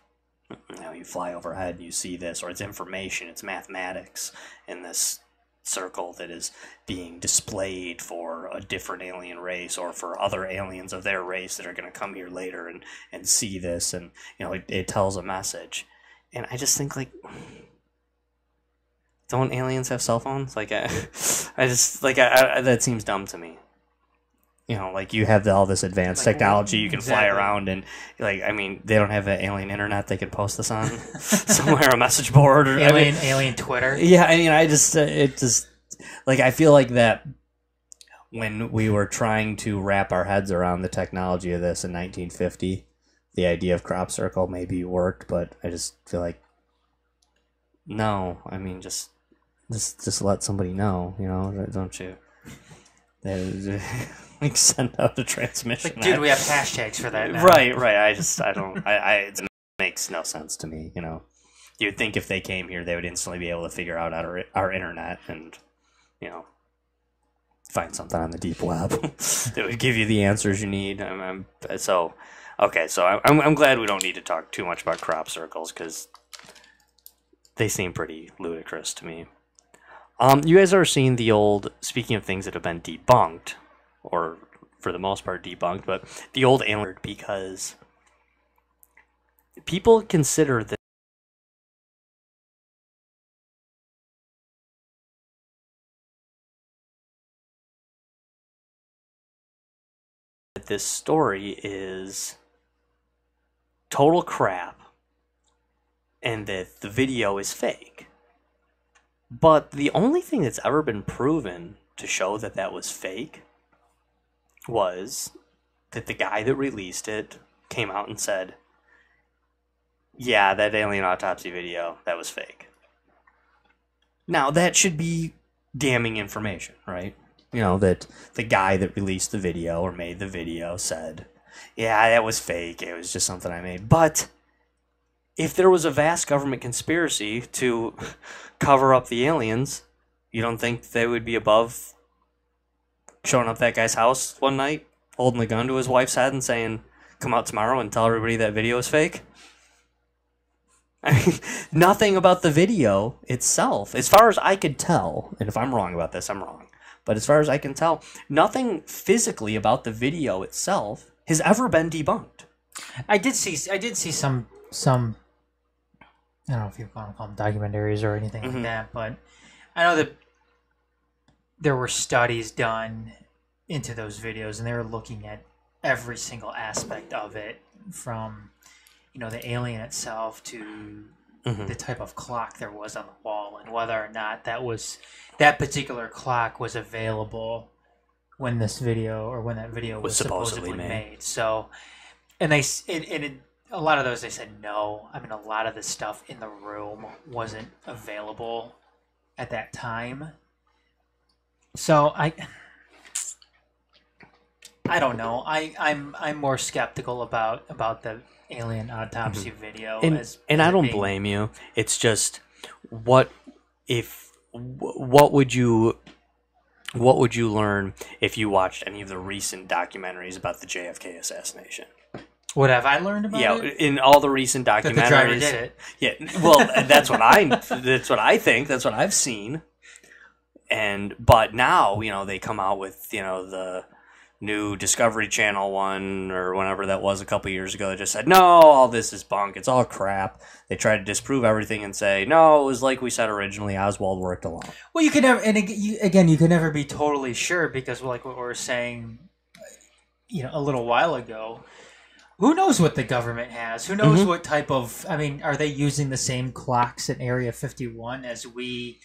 Now you fly overhead and you see this, or it's information, it's mathematics in this circle that is being displayed for a different alien race or for other aliens of their race that are going to come here later and see this, and it tells a message. And I just think, like, don't aliens have cell phones? Like, I just like that seems dumb to me. Like you have all this advanced technology, you can fly around, and they don't have an alien internet they can post this on somewhere, a message board or alien Twitter. Yeah, I feel like that when we were trying to wrap our heads around the technology of this in 1950, the idea of crop circle maybe worked, but I just feel like no. I mean, just let somebody know, don't you? Like send out a transmission. Like, dude, we have hashtags for that now. Right. It makes no sense to me. You'd think if they came here, they would instantly be able to figure out our internet and, find something on the deep web that would give you the answers you need. I'm glad we don't need to talk too much about crop circles because they seem pretty ludicrous to me. You guys ever seen the old, speaking of things that have been debunked, or for the most part debunked, but the old alien, because people consider that this story is total crap and that the video is fake. But the only thing that's ever been proven to show that that was fake was that the guy that released it came out and said, yeah, that alien autopsy video, that was fake. Now, that should be damning information, right? That the guy that released the video or made the video said, yeah, that was fake, it was just something I made. But if there was a vast government conspiracy to cover up the aliens, you don't think they would be above showing up at that guy's house one night, holding a gun to his wife's head and saying, come out tomorrow and tell everybody that video is fake? I mean, nothing about the video itself, as far as I could tell, and if I'm wrong about this, I'm wrong, but as far as I can tell, nothing physically about the video itself has ever been debunked. I did see some I don't know if you want to call them documentaries or anything like that, but I know that there were studies done into those videos, and they were looking at every single aspect of it, from the alien itself to the type of clock there was on the wall, and whether or not that particular clock was available when this video or when that video was supposedly made. So, and a lot of those, they said no. I mean, a lot of the stuff in the room wasn't available at that time. So I don't know. I'm more skeptical about the alien autopsy video. And I don't blame you. It's just what would you learn if you watched any of the recent documentaries about the JFK assassination? What have I learned about it? Yeah, in all the recent documentaries. That the driver did it. Yeah, well, that's what I think. That's what I've seen. But now, they come out with, the new Discovery Channel one or whenever that was a couple years ago that just said, no, all this is bunk. It's all crap. They try to disprove everything and say, no, it was like we said originally. Oswald worked alone. Well, you can never, and again, you can never be totally sure because, like what we were saying, a little while ago, who knows what the government has? Who knows what type of? I mean, are they using the same clocks in Area 51 as we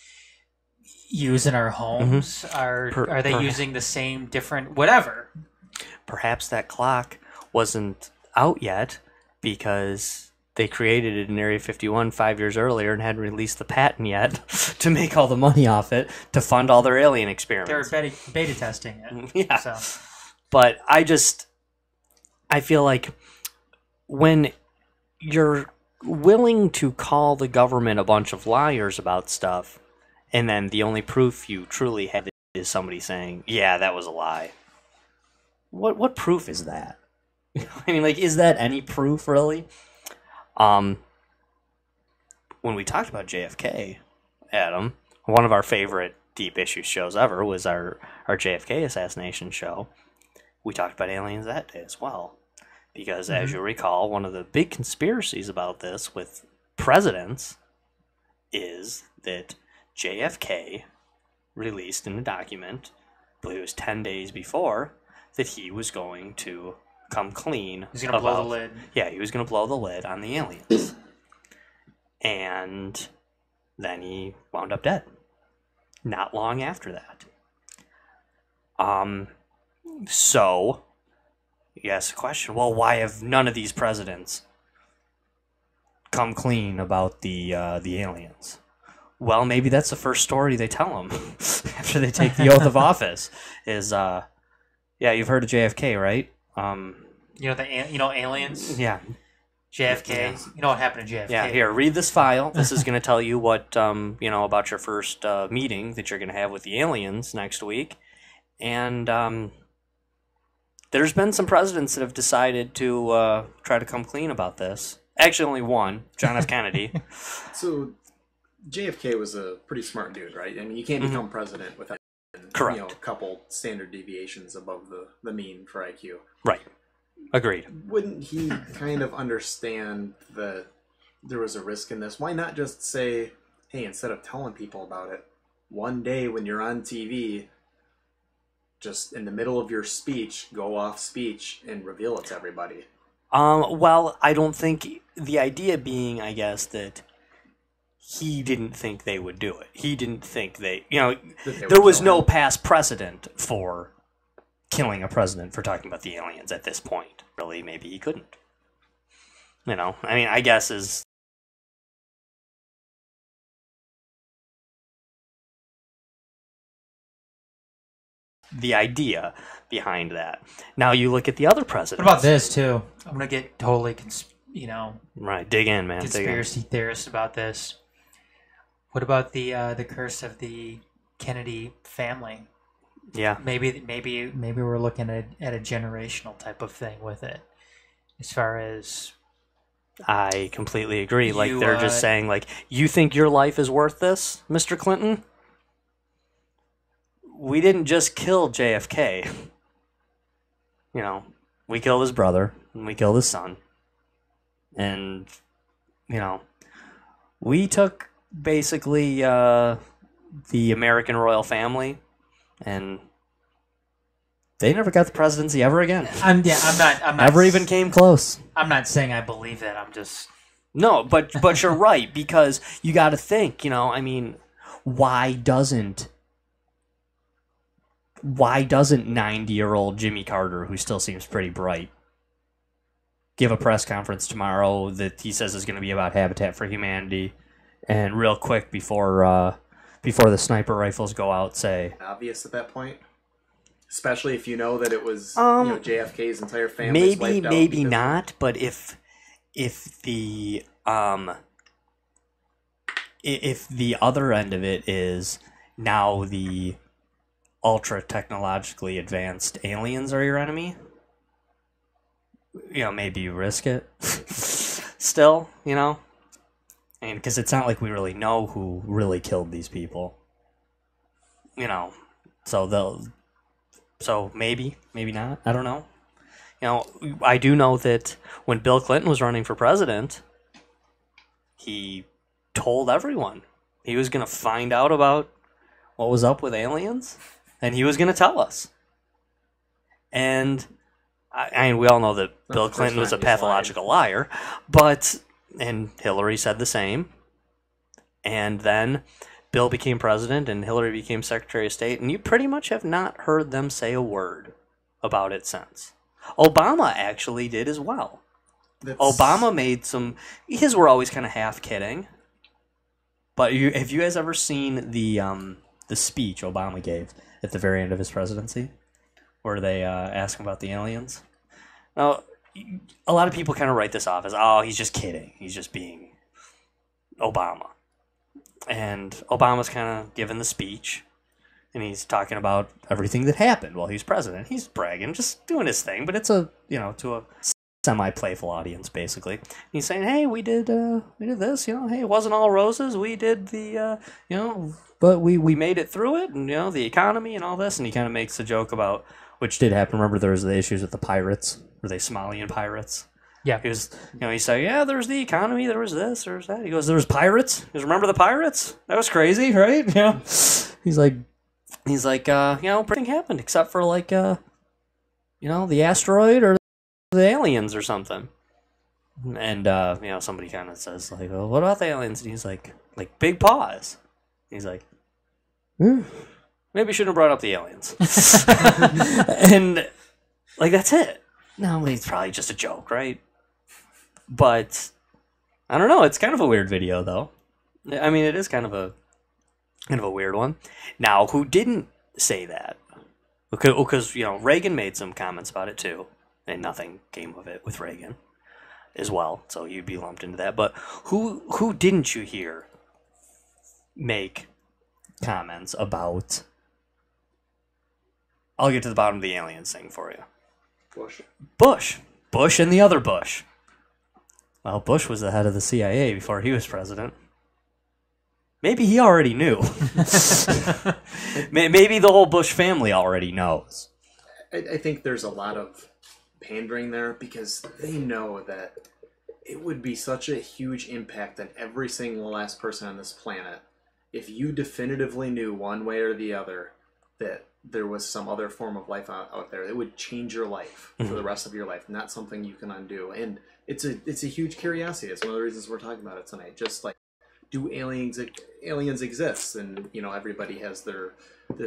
use in our homes? Are they using the same different whatever? perhaps that clock wasn't out yet because they created it in Area 51 5 years earlier and hadn't released the patent yet to make all the money off it to fund all their alien experiments. They're beta testing it. Yeah. So. But I feel like when you're willing to call the government a bunch of liars about stuff, and then the only proof you truly have is somebody saying, yeah, that was a lie. What proof is that? I mean, like, is that any proof, really? When we talked about JFK, Adam, one of our favorite Deep Issues shows ever was our JFK assassination show. We talked about aliens that day as well. Because, as you recall, one of the big conspiracies about this with presidents is that JFK released in a document, I believe it was 10 days before, that he was going to come clean. He's going to blow the lid. Yeah, he was going to blow the lid on the aliens. And then he wound up dead. Not long after that. So... you ask the question, well, why have none of these presidents come clean about the aliens? Well, maybe that's the first story they tell them after they take the oath of office. Is yeah, you've heard of JFK, right? You know aliens. Yeah, JFK. Yeah. You know what happened to JFK? Yeah, here, read this file. This is going to tell you what about your first meeting that you're going to have with the aliens next week, and there's been some presidents that have decided to try to come clean about this. Actually, only one, John F. Kennedy. So, JFK was a pretty smart dude, right? I mean, you can't become president without Correct. a couple standard deviations above the mean for IQ. Right. Agreed. Wouldn't he kind of understand that there was a risk in this? Why not just say, hey, instead of telling people about it, one day when you're on TV... just in the middle of your speech, go off speech and reveal it to everybody? Well, I don't think the idea being, I guess, that he didn't think they would do it. He didn't think there was no past precedent for killing a president for talking about the aliens at this point. Really, maybe he couldn't. I mean, I guess is... the idea behind that. Now you look at the other presidents. What about this too? I'm gonna get totally, right. Dig in, man. Conspiracy theorist about this. What about the curse of the Kennedy family? Yeah. Maybe we're looking at a generational type of thing with it, as far as. I completely agree. Like they're just saying, like, you think your life is worth this, Mr. Clinton? We didn't just kill JFK. We killed his brother, and we killed his son. And, we took basically the American royal family, and they never got the presidency ever again. I'm not never even came close. I'm not saying I believe that. I'm just... No, but you're right, because you got to think, I mean, why doesn't 90-year-old Jimmy Carter, who still seems pretty bright, give a press conference tomorrow that he says is going to be about Habitat for Humanity, and real quick before the sniper rifles go out, say... obvious at that point? Especially if you know that it was JFK's entire family. Maybe not, but if the other end of it is now the ultra technologically advanced aliens are your enemy, maybe you risk it. Still, and because it's not like we really know who really killed these people, so maybe not. I don't know. I do know that when Bill Clinton was running for president, he told everyone he was going to find out about what was up with aliens, and he was going to tell us. And I mean, we all know that Bill Clinton was a pathological liar, and Hillary said the same. And then Bill became president and Hillary became Secretary of State, and you pretty much have not heard them say a word about it since. Obama actually did as well. Obama made some. His were always kind of half kidding. But have you guys ever seen the speech Obama gave at the very end of his presidency, where they ask him about the aliens? Now, a lot of people kind of write this off as, oh, he's just kidding. He's just being Obama. And Obama's kind of giving the speech, and he's talking about everything that happened while he was president. He's bragging, just doing his thing, but it's to a semi-playful audience, basically. And he's saying, hey, we did this, hey, it wasn't all roses. We did the, but we made it through it, and, the economy and all this. And he kind of makes a joke about, which did happen. Remember, there was the issues with the pirates. Were they Somalian pirates? Yeah. He was, he said, yeah, there was the economy, there was this, there was that. He goes, there was pirates. He goes, remember the pirates? That was crazy, right? He's like, everything happened except for the asteroid or the aliens or something. And somebody kind of says well, what about the aliens? And he's like big pause. He's like, maybe we shouldn't have brought up the aliens. And that's it. No, it's probably just a joke, right? But I don't know. It's kind of a weird video, though. I mean, it is kind of a weird one. Now, who didn't say that? Because Reagan made some comments about it too, and nothing came of it with Reagan as well. So you'd be lumped into that. But who didn't you hear make comments about? I'll get to the bottom of the aliens thing for you. Bush and the other Bush. Well, Bush was the head of the CIA before he was president. Maybe he already knew. Maybe the whole Bush family already knows. I think there's a lot of pandering there because they know that it would be such a huge impact on every single last person on this planet if you definitively knew one way or the other that there was some other form of life out there. It would change your life for the rest of your life, not something you can undo. And it's a huge curiosity. It's one of the reasons we're talking about it tonight. Just do aliens exist? And everybody has their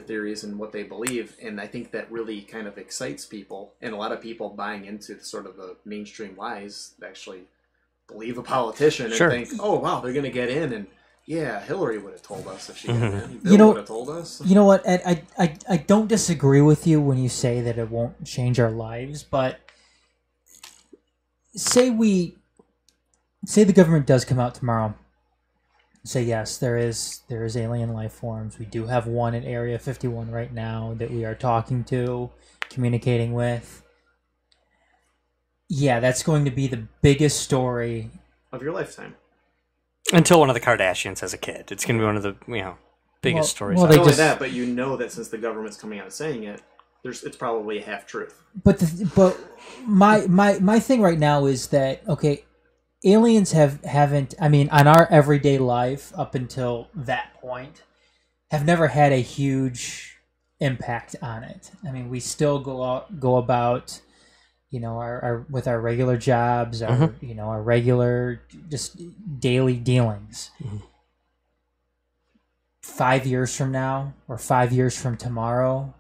theories and what they believe. And I think that really kind of excites people, and a lot of people buying into sort of the mainstream lies actually believe a politician and think, oh wow, they're gonna get in. And yeah, Hillary would have told us if she got in. Bill would have told us. You know what, Ed? I don't disagree with you when you say that it won't change our lives, but say the government does come out tomorrow. Say yes, there is alien life forms. We do have one in Area 51 right now that we are talking to, communicating with. Yeah, that's going to be the biggest story of your lifetime. Until one of the Kardashians has a kid. It's going to be one of the biggest stories. Not only that, but that since the government's coming out saying it, it's probably half truth. But my thing right now is that, okay, aliens haven't, I mean, on our everyday life up until that point, have never had a huge impact on it. I mean, we still go about, our with our regular jobs, our our regular just daily dealings. 5 years from now or 5 years from tomorrow,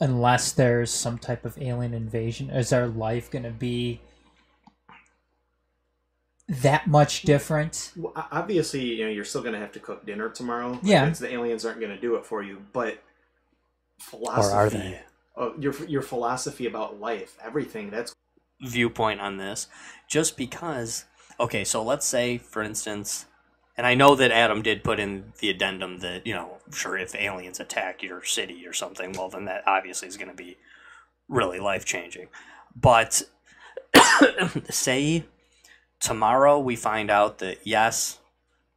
unless there's some type of alien invasion, is our life going to be that much different? Well, obviously, you're still going to have to cook dinner tomorrow. Yeah, the aliens aren't going to do it for you, but philosophy. Or are they? Your philosophy about life, everything, that's viewpoint on this. Just because, okay, so let's say, for instance, and I know that Adam did put in the addendum that, sure, if aliens attack your city or something, well, then that obviously is going to be really life-changing. But say tomorrow we find out that, yes,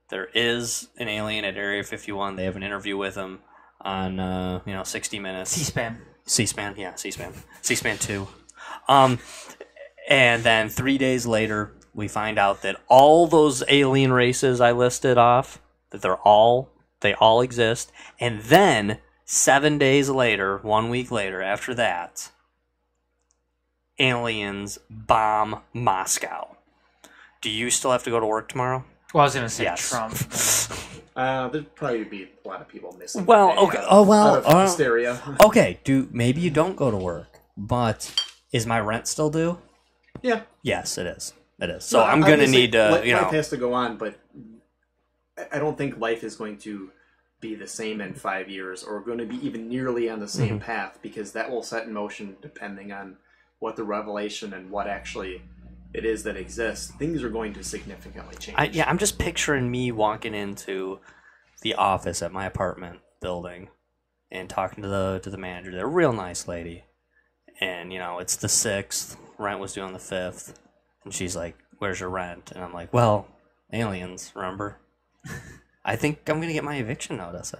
there is an alien at Area 51. They have an interview with him on, 60 Minutes. C-SPAN, yeah, C-SPAN. C-SPAN 2. And then 3 days later, we find out that all those alien races I listed off, that they all exist. And then 7 days later, 1 week later, after that, aliens bomb Moscow. Do you still have to go to work tomorrow? Well, I was going to say yes. Trump. There'd probably be a lot of people missing. Well, okay. Out of hysteria. Okay, maybe you don't go to work. but is my rent still due? Yeah. Yes, it is. It is. So No, I'm going to obviously, need to, life has to go on, but I don't think life is going to be the same in 5 years or going to be even nearly on the same path, because that will set in motion depending on what the revelation and what actually it is that exists. Things are going to significantly change. I'm just picturing me walking into the office at my apartment building and talking to the manager. They're a real nice lady. And, it's the 6th. Rent was due on the 5th. And she's like, where's your rent? And I'm like, well, aliens, remember? I think I'm going to get my eviction notice.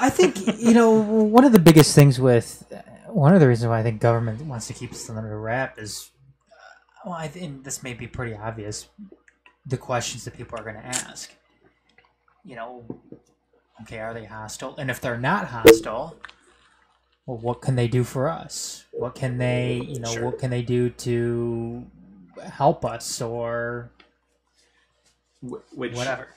I think, one of the biggest things one of the reasons why I think government wants to keep something under wrap is, I think this may be pretty obvious, the questions that people are going to ask. Okay, are they hostile? And if they're not hostile, well, what can they do for us? What can they, what can they do to help us or which whatever?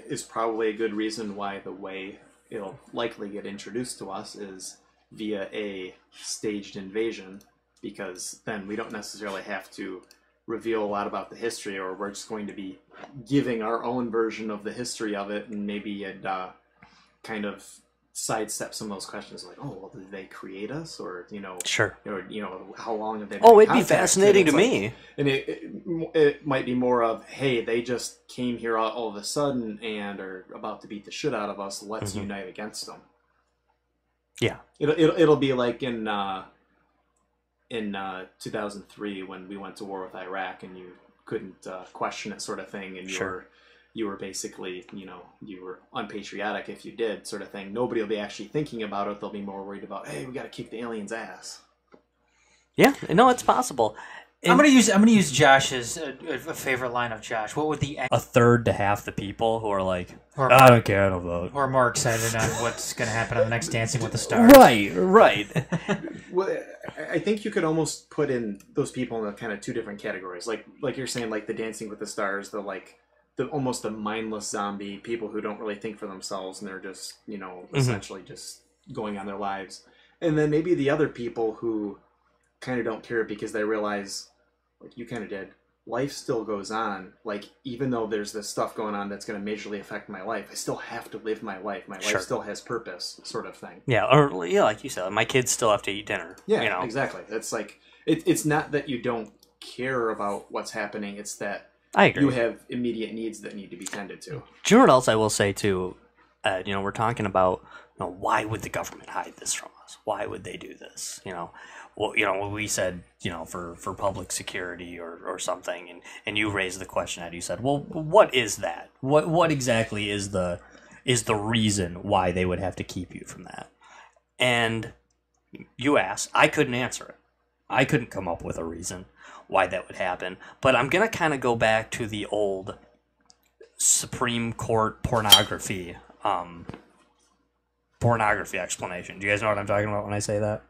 Is probably a good reason why the way it'll likely get introduced to us is via a staged invasion, because then we don't necessarily have to reveal a lot about the history, or we're just going to be giving our own version of the history of it, and maybe it kind of sidestep some of those questions, like, oh, well, did they create us, or Sure. or how long have they been Oh, in it'd be contact? fascinating to And it's me. and it might be more of, hey, they just came here all of a sudden and are about to beat the shit out of us. Let's unite against them. Yeah. It'll be like in 2003 when we went to war with Iraq and you couldn't question it, sort of thing, and you were basically, you were unpatriotic if you did, sort of thing. Nobody will be actually thinking about it. They'll be more worried about, hey, we got to kick the aliens' ass. Yeah, no, it's possible. I'm gonna use Josh's a favorite line of Josh. What would a third to half the people who are like, Or- I don't care, I don't vote. who are more excited on what's gonna happen on the next Dancing with the Stars? Right. Well, I think you could almost put in those people in kind of two different categories. Like you're saying, like the Dancing with the Stars, almost the mindless zombie people who don't really think for themselves and they're just, essentially just going on their lives. And then maybe the other people who kind of don't care because they realize, like you kind of did, life still goes on. Like, even though there's this stuff going on that's going to majorly affect my life, I still have to live my life. My life still has purpose, sort of thing. Yeah, or like you said, my kids still have to eat dinner. Yeah, exactly. It's like, it's not that you don't care about what's happening, it's that I agree. you have immediate needs that need to be tended to. Do you know what else I will say too? We're talking about, why would the government hide this from us? Why would they do this? We said, for public security or something, and you raised the question, Ed. You said, well, what is that? What exactly is the reason why they would have to keep you from that? And you asked, I couldn't answer it. I couldn't come up with a reason why that would happen. But I'm going to kind of go back to the old Supreme Court pornography explanation. Do you guys know what I'm talking about when I say that?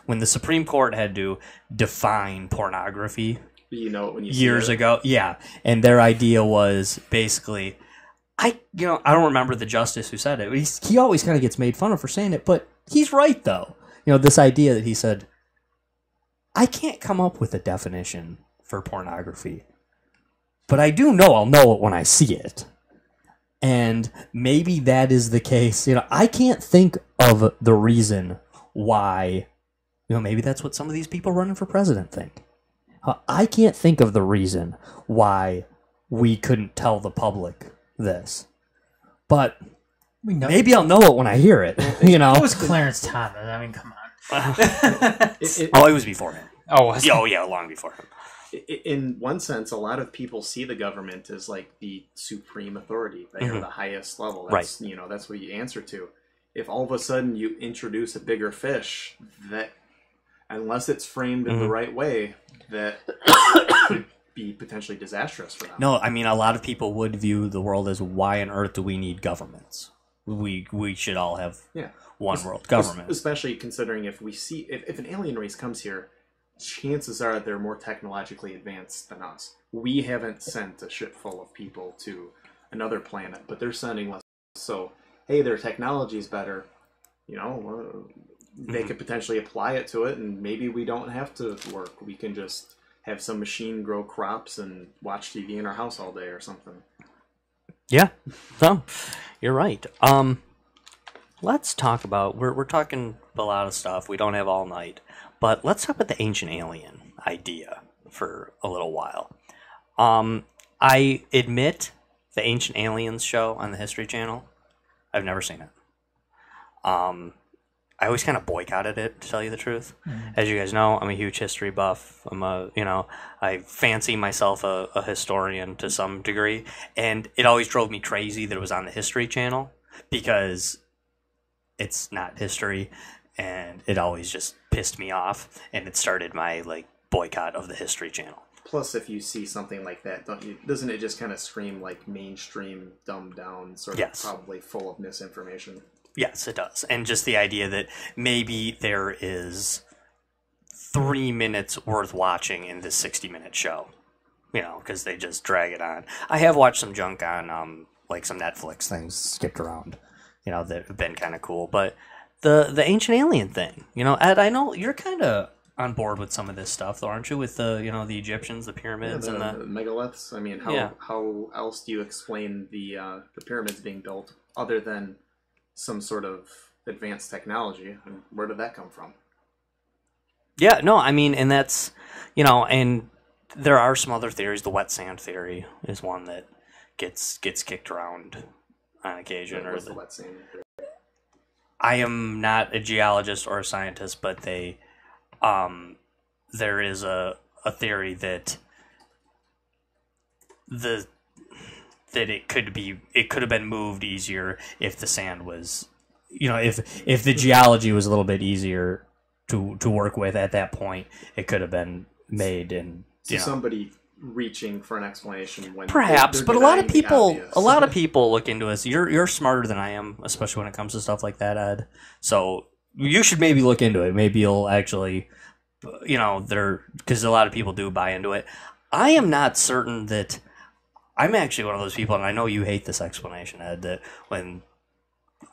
When the Supreme Court had to define pornography When you years ago. Yeah. And their idea was basically, I don't remember the justice who said it, but he always kind of gets made fun of for saying it, but he's right though. This idea that he said, I can't come up with a definition for pornography, but I do know I'll know it when I see it. And maybe that is the case. I can't think of the reason why, maybe that's what some of these people running for president think. I can't think of the reason why we couldn't tell the public this. But maybe I'll know it when I hear it. It was Clarence Thomas. I mean, come on. It was before him. Oh, was it? Oh, yeah, long before him. In one sense, a lot of people see the government as like the supreme authority. They are the highest level. That's, that's what you answer to. If all of a sudden you introduce a bigger fish, that, unless it's framed in the right way, that could be potentially disastrous for them. No, I mean, a lot of people would view the world as, why on earth do we need governments? We should all have one world government. Especially considering if an alien race comes here, chances are they're more technologically advanced than us. We haven't sent a ship full of people to another planet, but they're sending less. So, hey, their technology is better. they could potentially apply it to it, and maybe we don't have to work. We can just have some machine grow crops and watch TV in our house all day or something. Yeah, so you're right. Let's talk about we're talking a lot of stuff. We don't have all night, but let's talk about the ancient alien idea for a little while. I admit the Ancient Aliens show on the History Channel, I've never seen it. I always kind of boycotted it, to tell you the truth. As you guys know, I'm a huge history buff. I fancy myself a historian to some degree, and it always drove me crazy that it was on the History Channel because it's not history, and it always just pissed me off, and it started my boycott of the History Channel. Plus, if you see something like that, doesn't it just kind of scream like mainstream, dumbed down, sort of probably full of misinformation? Yes, it does. And just the idea that maybe there is 3 minutes worth watching in this 60-minute show, because they just drag it on. I have watched some junk on some Netflix things skipped around, that have been kind of cool. But the Ancient Alien thing, Ed, I know you're kind of on board with some of this stuff, though, aren't you? With the the Egyptians, the pyramids, and the megaliths. I mean, how else do you explain the pyramids being built other than some sort of advanced technology? And where did that come from? Yeah, no, I mean, and that's and there are some other theories. The wet sand theory is one that gets kicked around on occasion. What's the wet sand theory? I am not a geologist or a scientist, but there is a theory that it could have been moved easier if the sand was, if the geology was a little bit easier to work with at that point, it could have been made. And somebody reaching for an explanation when perhaps, they're but a lot of obvious. people look into this. You're smarter than I am, especially when it comes to stuff like that, Ed. So you should maybe look into it. Maybe you'll actually, because a lot of people do buy into it. I am not certain that. I'm actually one of those people, and I know you hate this explanation, Ed, that when,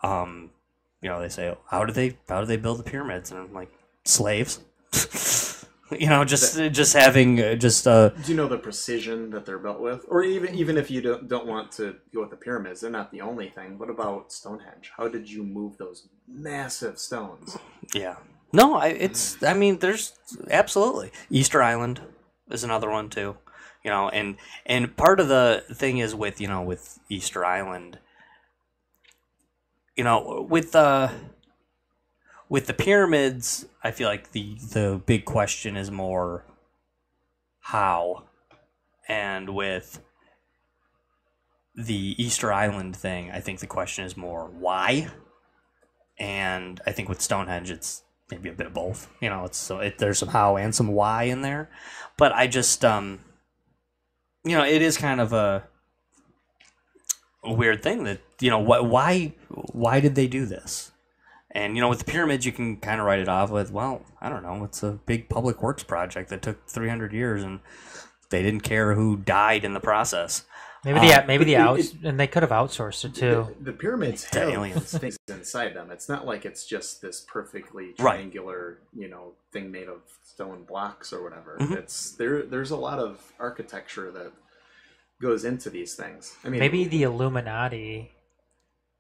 they say, how did they build the pyramids? And I'm like, slaves. Just having. Do you know the precision that they're built with? Or even if you don't want to go with the pyramids, they're not the only thing. What about Stonehenge? How did you move those massive stones? Yeah. No, there's absolutely. Easter Island is another one too. And part of the thing is with Easter Island, with the pyramids, I feel like the big question is more how, and with the Easter Island thing, I think the question is more why, and I think with Stonehenge, it's maybe a bit of both. There's some how and some why in there, but I just it is kind of a weird thing that why did they do this? And with the pyramids, you can kind of write it off with, well, I don't know, it's a big public works project that took 300 years, and they didn't care who died in the process. And they could have outsourced it too. The pyramids have things inside them. It's not like it's just this perfectly triangular, thing made of stone blocks or whatever. Mm-hmm. There's a lot of architecture that goes into these things. I mean, maybe the Illuminati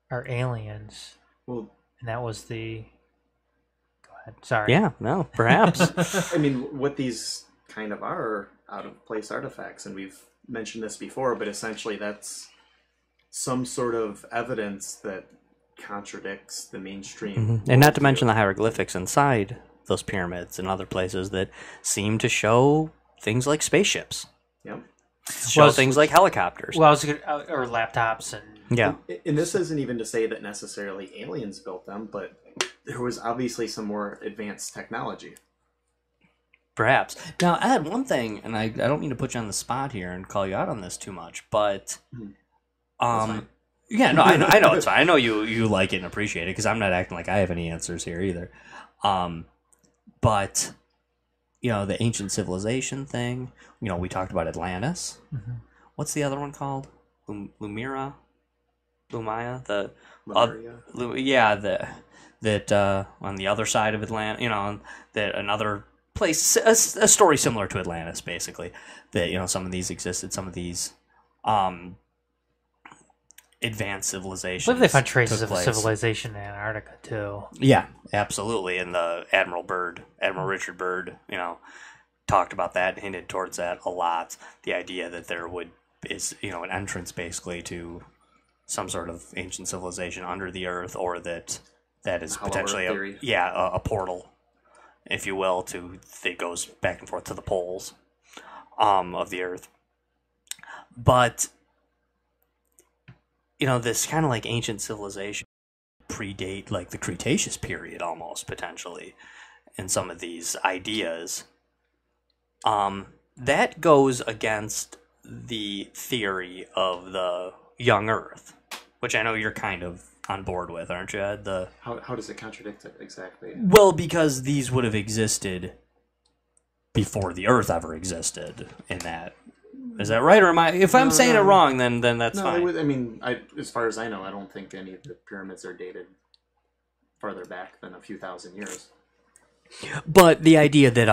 are aliens. Well, and that was the. Go ahead. Sorry. Yeah. No. Perhaps. I mean, what these kind of are out of place artifacts, and we've mentioned this before, but essentially that's some sort of evidence that contradicts the mainstream. Mm-hmm. And not to mention the hieroglyphics inside those pyramids and other places that seem to show things like spaceships. Yep. Show things like helicopters. Well, or laptops and. Yeah. And this isn't even to say that necessarily aliens built them, but there was obviously some more advanced technology. Perhaps. Now, Ed, one thing, and I don't mean to put you on the spot here and call you out on this too much, but yeah, no, I know it's fine. I know you like it and appreciate it, because I'm not acting like I have any answers here either. But the ancient civilization thing. We talked about Atlantis. Mm-hmm. What's the other one called? Lumaya. The that on the other side of Atlantis, that another place, a story similar to Atlantis, basically, that some of these existed, some of these advanced civilizations. I believe they found traces took of place. civilization in Antarctica too. Yeah, absolutely. And the Admiral Richard Byrd, talked about that, hinted towards that a lot. The idea that there is an entrance basically to some sort of ancient civilization under the earth, or that is potentially a portal, if you will, that goes back and forth to the poles of the earth. But this kind of like ancient civilization predate like the Cretaceous period almost, potentially, in some of these ideas. That goes against the theory of the young Earth, which I know you're kind of on board with, aren't you, Ed? How does it contradict it exactly? Well, because these would have existed before the Earth ever existed. In that, is that right, or am I? If I'm saying it wrong, then that's fine. As far as I know, I don't think any of the pyramids are dated farther back than a few thousand years. But the idea that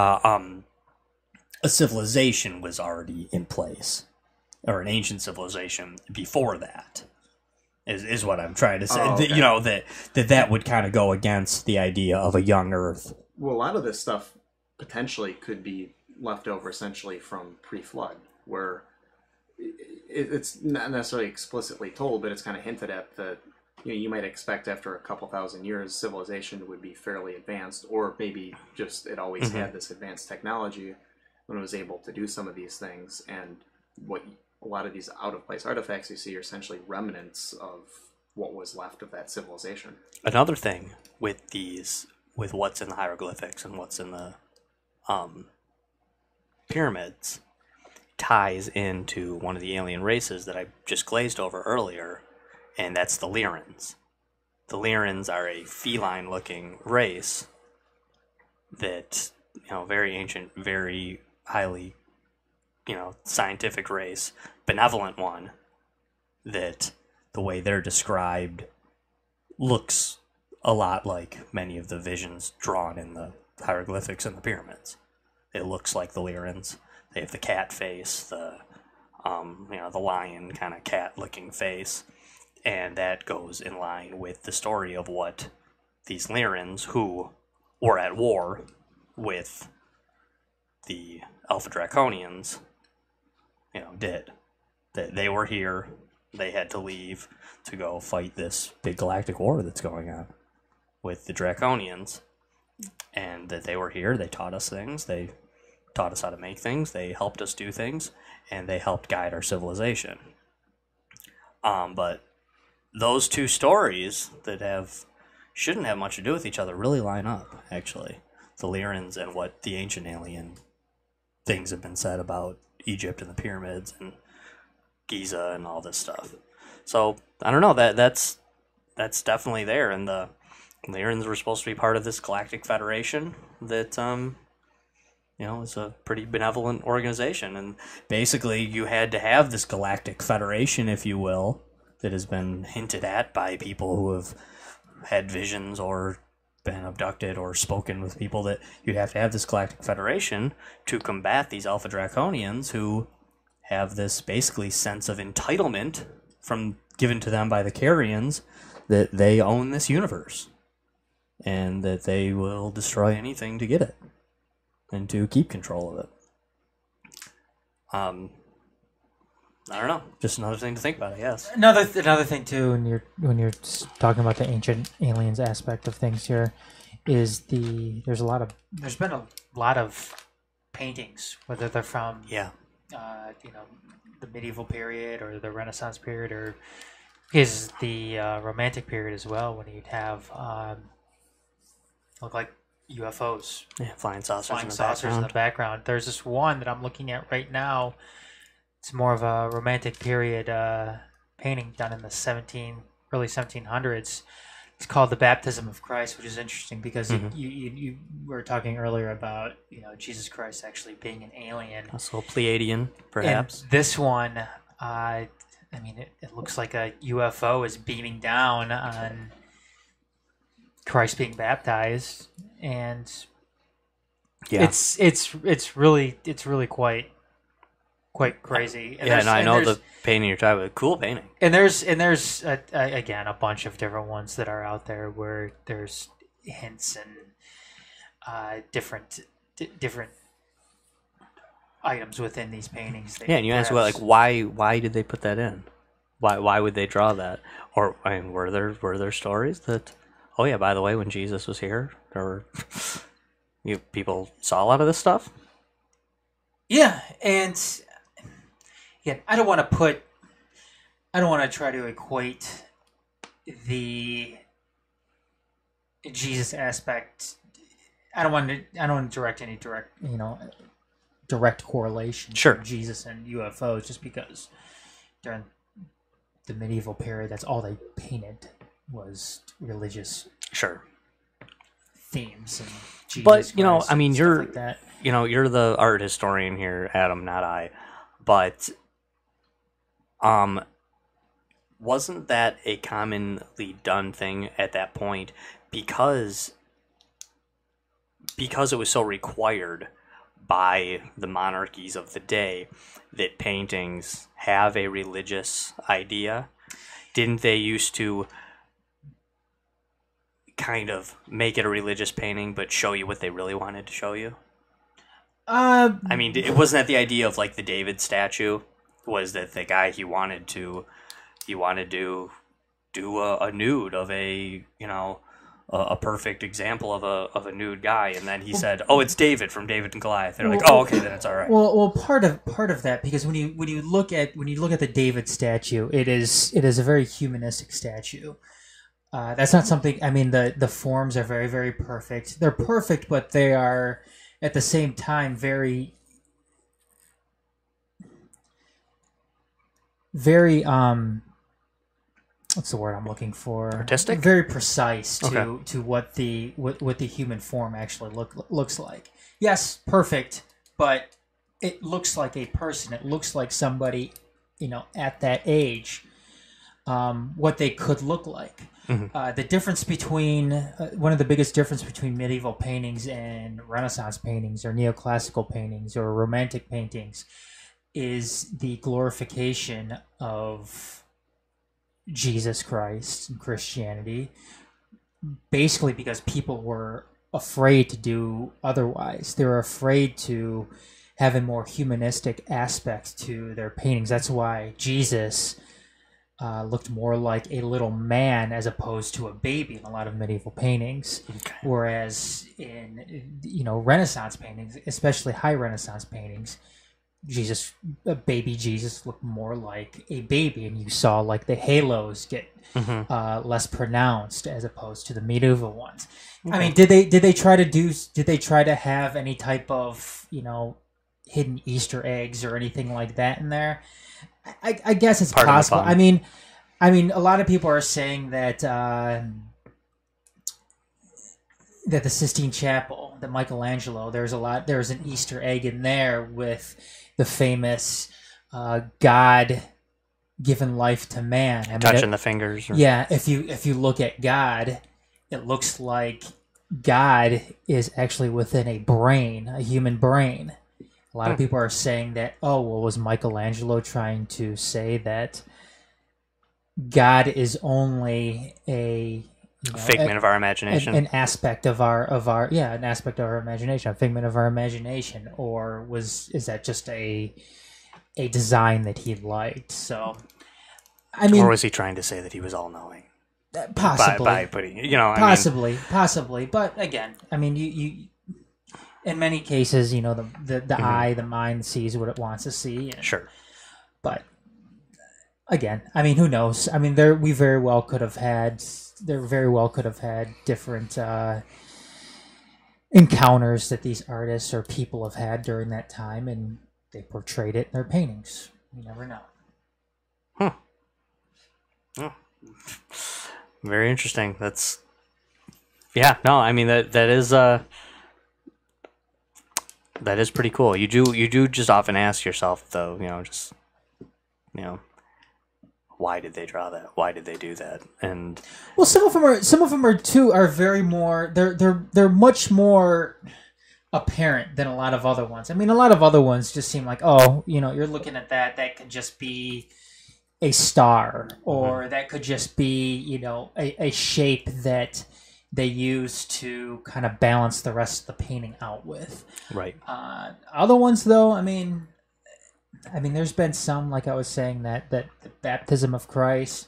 a civilization was already in place, or an ancient civilization before that, is what I'm trying to say. Oh, okay. That would kind of go against the idea of a young Earth. Well, a lot of this stuff potentially could be left over essentially from pre-flood, where it's not necessarily explicitly told, but it's kind of hinted at that you might expect after a couple thousand years civilization would be fairly advanced, or maybe just it always had this advanced technology when it was able to do some of these things. And what a lot of these out-of-place artifacts you see are essentially remnants of what was left of that civilization. Another thing with what's in the hieroglyphics and what's in the pyramids ties into one of the alien races that I just glazed over earlier, and that's the Lyrans. The Lyrans are a feline-looking race that, very ancient, very highly, scientific race, benevolent one, that the way they're described looks a lot like many of the visions drawn in the hieroglyphics and the pyramids. It looks like the Lyrans. They have the cat face, the lion kind of cat-looking face, and that goes in line with the story of what these Lyrans, who were at war with the Alpha Draconians, did. That they were here, they had to leave to go fight this big galactic war that's going on with the Draconians, and that they were here, they taught us things, they taught us how to make things, they helped us do things, and they helped guide our civilization. But those two stories that shouldn't have much to do with each other really line up, actually. The Lyrans and what the ancient alien things have been said about Egypt and the pyramids and Giza and all this stuff. So, I don't know, that's definitely there, and the Lyrans were supposed to be part of this galactic federation that, it's a pretty benevolent organization, and basically you had to have this galactic federation, if you will, that has been hinted at by people who have had visions or been abducted or spoken with people, that you'd have to have this galactic federation to combat these Alpha Draconians who have this basically sense of entitlement given to them by the Carians, that they own this universe and that they will destroy anything to get it and to keep control of it. I don't know. Just another thing to think about, I guess. Another thing too, when you're talking about the ancient aliens aspect of things here, is there's been a lot of paintings, whether they're from the medieval period or the Renaissance period, or is the Romantic period as well, when you'd have look like UFOs, flying saucers in the background. There's this one that I'm looking at right now. It's more of a Romantic period painting done in the early 1700s. It's called The Baptism of Christ, which is interesting because you were talking earlier about Jesus Christ actually being an alien. Also Pleiadian, perhaps. And this one, it looks like a UFO is beaming down on Christ being baptized, and Yeah. it's really quite crazy. And Yeah, and I know there's- the painting you're talking about. Cool painting. And there's again a bunch of different ones that are out there where there's hints and different items within these paintings. That Yeah, and you ask, well, like, why did they put that in? Why would they draw that? Or I mean, were there stories that, oh yeah, by the way, when Jesus was here, there were people saw a lot of this stuff? Yeah, and yeah, I don't want to try to equate the Jesus aspect. I don't want to direct any direct correlation Sure. to Jesus and UFOs, just because during the medieval period, that's all they painted was religious Sure. themes and Jesus But, Christ I mean, and stuff you're like that. you're the art historian here, Adam, not I. But wasn't that a commonly done thing at that point because it was so required by the monarchies of the day that paintings have a religious idea? Didn't they used to kind of make it a religious painting but show you what they really wanted to show you? I mean, it wasn't that the idea of like the David statue was that the guy he wanted to do a nude of a perfect example of a nude guy, and then he said, "Oh, it's David from David and Goliath." They're like, "Oh, okay, then it's all right." Well, part of that, because when you look at the David statue, it is a very humanistic statue. That's not something. I mean, the forms are very, very perfect. They're perfect, but they are at the same time very, very what's the word I'm looking for? Artistic? Very precise to Okay. what the human form actually looks like. Yes, perfect, but it looks like a person. It looks like somebody, at that age, what they could look like. Mm-hmm. The difference between one of the biggest difference between medieval paintings and Renaissance paintings or neoclassical paintings or romantic paintings is the glorification of Jesus Christ and Christianity, basically because people were afraid to do otherwise. They were afraid to have a more humanistic aspect to their paintings. That's why Jesus looked more like a little man as opposed to a baby in a lot of medieval paintings. Okay. Whereas in Renaissance paintings, especially high Renaissance paintings, baby Jesus looked more like a baby, and you saw like the halos get less pronounced as opposed to the medieval ones. Okay. I mean, did they try to have any type of hidden Easter eggs or anything like that in there? I guess it's possible. I mean, a lot of people are saying that the Sistine Chapel, that Michelangelo, there's an Easter egg in there with the famous God given life to man. I mean, Touching the fingers. Yeah, if you look at God, it looks like God is actually within a human brain. A lot of people are saying that, was Michelangelo trying to say that God is only a figment of our imagination, an aspect of our imagination, a figment of our imagination, or is that just a design that he liked? So, I mean, or was he trying to say that he was all knowing? Possibly by putting possibly, but again, I mean, you in many cases, the eye, the mind sees what it wants to see. Sure. But again, I mean, who knows? I mean, there very well could have had different encounters that these artists or people have had during that time, and they portrayed it in their paintings. You never know. Oh. Very interesting. That's I mean that is pretty cool. You do just often ask yourself though, why did they draw that? Why did they do that? And well, some of them are very more. They're much more apparent than a lot of other ones. I mean, a lot of other ones just seem like, oh, you're looking at that could just be a star, or that could just be, a shape that they use to kind of balance the rest of the painting out with. right. Other ones, though, I mean, there's been some, like I was saying, that the baptism of Christ.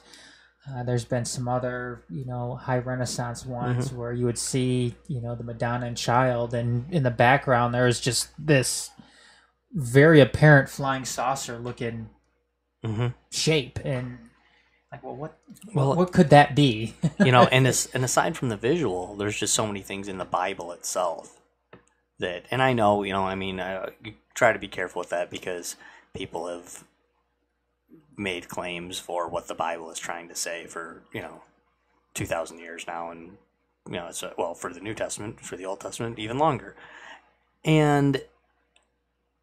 There's been some other, high Renaissance ones where you would see, the Madonna and Child, and in the background there is just this very apparent flying saucer looking shape, and like, what could that be? And aside from the visual, there's just so many things in the Bible itself that, and I know, you try to be careful with that because people have made claims for what the Bible is trying to say for 2,000 years now, and it's for the New Testament, for the Old Testament, even longer. And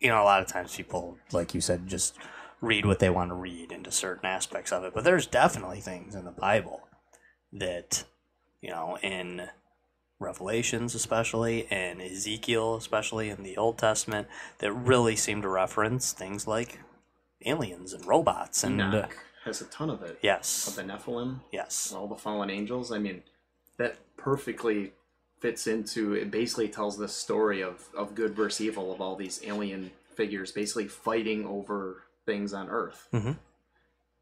a lot of times people, like you said, just read what they want to read into certain aspects of it. But there's definitely things in the Bible that in Revelations especially, and Ezekiel especially in the Old Testament, that really seem to reference things like aliens and robots, and Enoch has a ton of it. Yes. Of the Nephilim. Yes. All the fallen angels. I mean, that perfectly fits into, it basically tells the story of good versus evil, of all these alien figures basically fighting over things on Earth. Mm-hmm.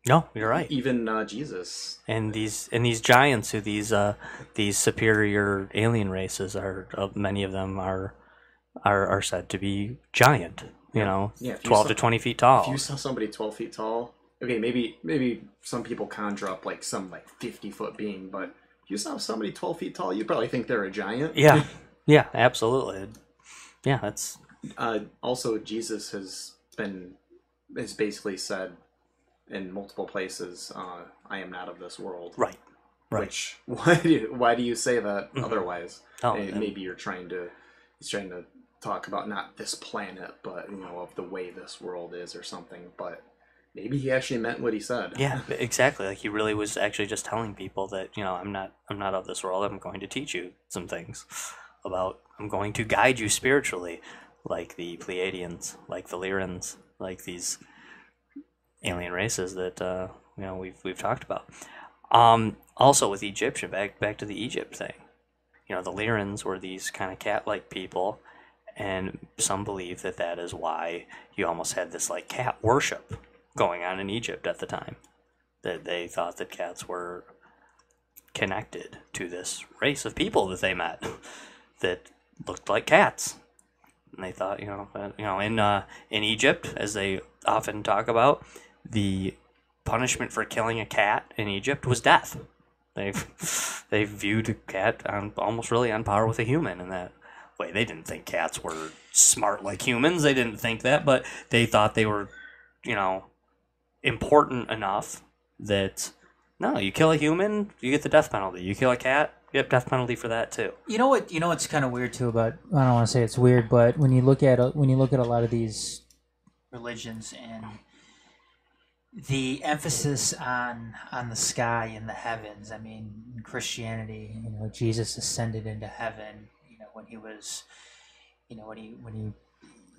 No, you're right. Even Jesus. And these giants, who these superior alien races are, many of them are said to be giant. 12 to 20 feet tall. If you saw somebody 12 feet tall, okay, maybe some people conjure up like some 50-foot being, but if you saw somebody 12 feet tall, you probably think they're a giant. Yeah, yeah, absolutely. Yeah, that's... Also, Jesus has basically said in multiple places, I am not of this world. Right. Which, why do you say that otherwise? Oh, maybe he's trying to talk about not this planet, but of the way this world is or something. But maybe he actually meant what he said. Yeah, exactly. Like, he really was actually just telling people that I'm not of this world. I'm going to teach you some things I'm going to guide you spiritually, like the Pleiadians, like the Lyrans, like these alien races that we've talked about. Also with Egyptian, back to the Egypt thing. The Lyrans were these kind of cat-like people. And some believe that is why you almost had this cat worship going on in Egypt at the time. That they thought that cats were connected to this race of people that they met that looked like cats. And they thought, in Egypt, as they often talk about, the punishment for killing a cat in Egypt was death. They viewed a cat almost really on par with a human in that way. They didn't think cats were smart like humans. They didn't think that, but they thought they were, important enough that, no, you kill a human, you get the death penalty. You kill a cat, you get death penalty for that too. You know what's kind of weird too about, I don't want to say it's weird, but when you look at a lot of these religions and the emphasis on the sky and the heavens. I mean, in Christianity, Jesus ascended into heaven. When he was, when he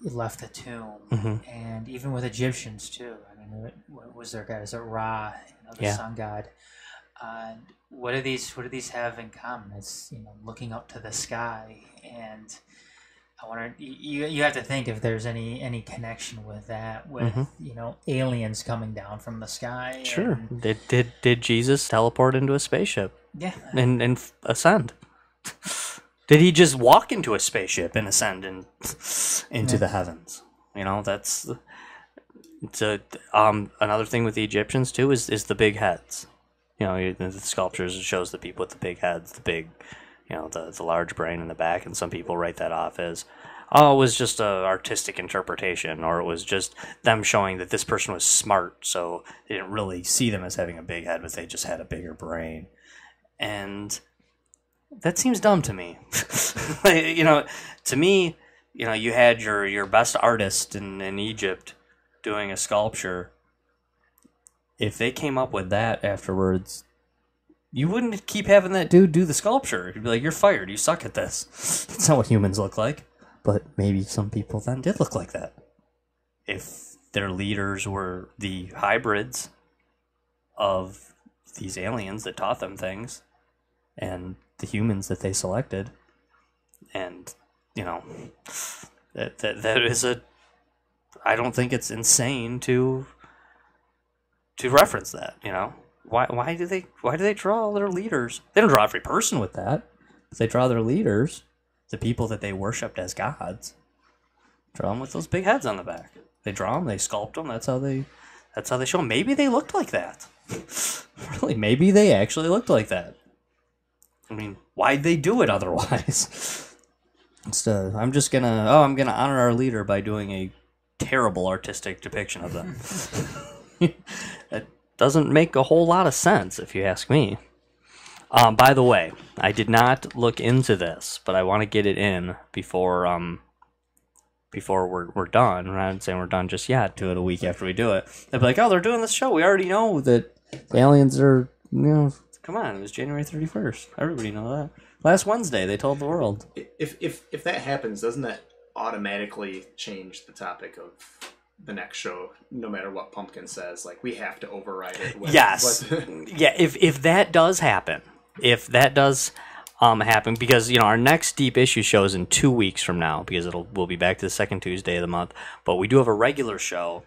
left the tomb, and even with Egyptians too. I mean, what was their god? Is it Ra, the sun god? What do these have in common? It's looking up to the sky, and I wonder, you have to think if there's any connection with that, with aliens coming down from the sky. Sure. Did Jesus teleport into a spaceship? Yeah. And ascend? Did he just walk into a spaceship and ascend into the heavens? That's another thing with the Egyptians too is the big heads. The sculptures, it shows the people with the big heads, the big, the large brain in the back, and some people write that off as, it was just a artistic interpretation, or it was just them showing that this person was smart, so they didn't really see them as having a big head, but they just had a bigger brain. And that seems dumb to me. To me, you had your best artist in Egypt doing a sculpture, if they came up with that afterwards, you wouldn't keep having that dude do the sculpture. You'd be like, you're fired. You suck at this. That's not what humans look like. But maybe some people then did look like that. If their leaders were the hybrids of these aliens that taught them things and the humans that they selected. And, you know, that is a... I don't think it's insane to reference that, you know? Why do they draw their leaders? They don't draw every person with that. They draw their leaders, the people that they worshipped as gods. Draw them with those big heads on the back. They draw them, they sculpt them. That's how they show them. Maybe they looked like that. Really, maybe they actually looked like that. I mean, why'd they do it otherwise? I'm gonna honor our leader by doing a terrible artistic depiction of them. That doesn't make a whole lot of sense, if you ask me. By the way, I did not look into this, but I want to get it in before we're done. I'm not saying we're done just yet. Do it a week after we do it. They'll be like, "Oh, they're doing this show. We already know that the aliens are, you know." Come on, it was January 31st. Everybody know that. Last Wednesday, they told the world. If that happens, doesn't that automatically change the topic of the next show? No matter what Pumpkin says, like, we have to override it. Yes. Yeah. If that does happen, happen, because, you know, our next Deep Issue show is in 2 weeks from now, because we'll be back to the second Tuesday of the month. But we do have a regular show,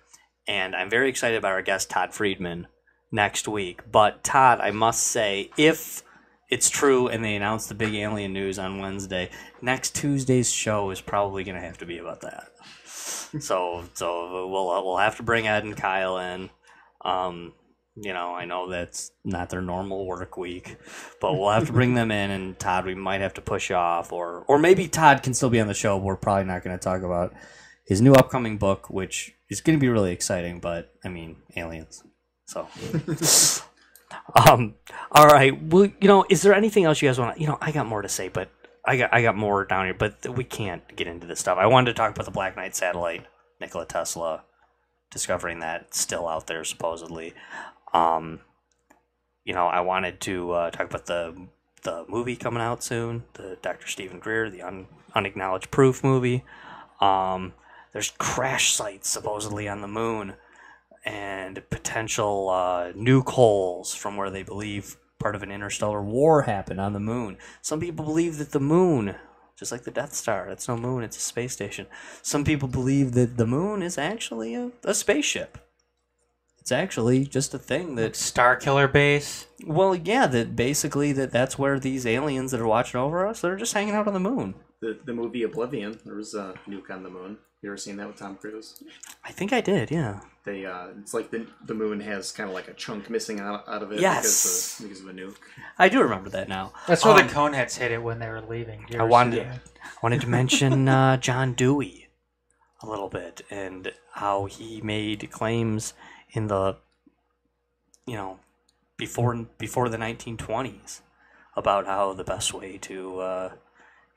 and I'm very excited about our guest Todd Friedman next week. But Todd, I must say, if it's true and they announce the big alien news on Wednesday, next Tuesday's show is probably going to have to be about that. So we'll have to bring Ed and Kyle in. You know, I know that's not their normal work week, but we'll have to bring them in, and Todd, we might have to push off, or maybe Todd can still be on the show. But we're probably not going to talk about his new upcoming book, which is going to be really exciting, but I mean, aliens. So, all right. Well, you know, is there anything else you guys want to, you know, I got more to say, but I got more down here, but we can't get into this stuff. I wanted to talk about the Black Knight satellite, Nikola Tesla discovering that, still out there supposedly. You know, I wanted to talk about the movie coming out soon, the Dr. Stephen Greer, the Unacknowledged Proof movie. There's crash sites supposedly on the moon, and potential nuke holes from where they believe part of an interstellar war happened on the moon. Some people believe that the moon, just like the Death Star, that's no moon, it's a space station. Some people believe that the moon is actually a spaceship. It's actually just a thing that... Star Killer base? Well, yeah, that basically that's where these aliens that are watching over us, they're just hanging out on the moon. The movie Oblivion, there was a nuke on the moon. You ever seen that with Tom Cruise? I think I did, yeah. They it's like the moon has kind of like a chunk missing out of it, yes, because of a nuke. I do remember that now. That's where the Coneheads hit it when they were leaving. I wanted to mention John Dewey a little bit, and how he made claims in the, you know, before the 1920s about how the best way to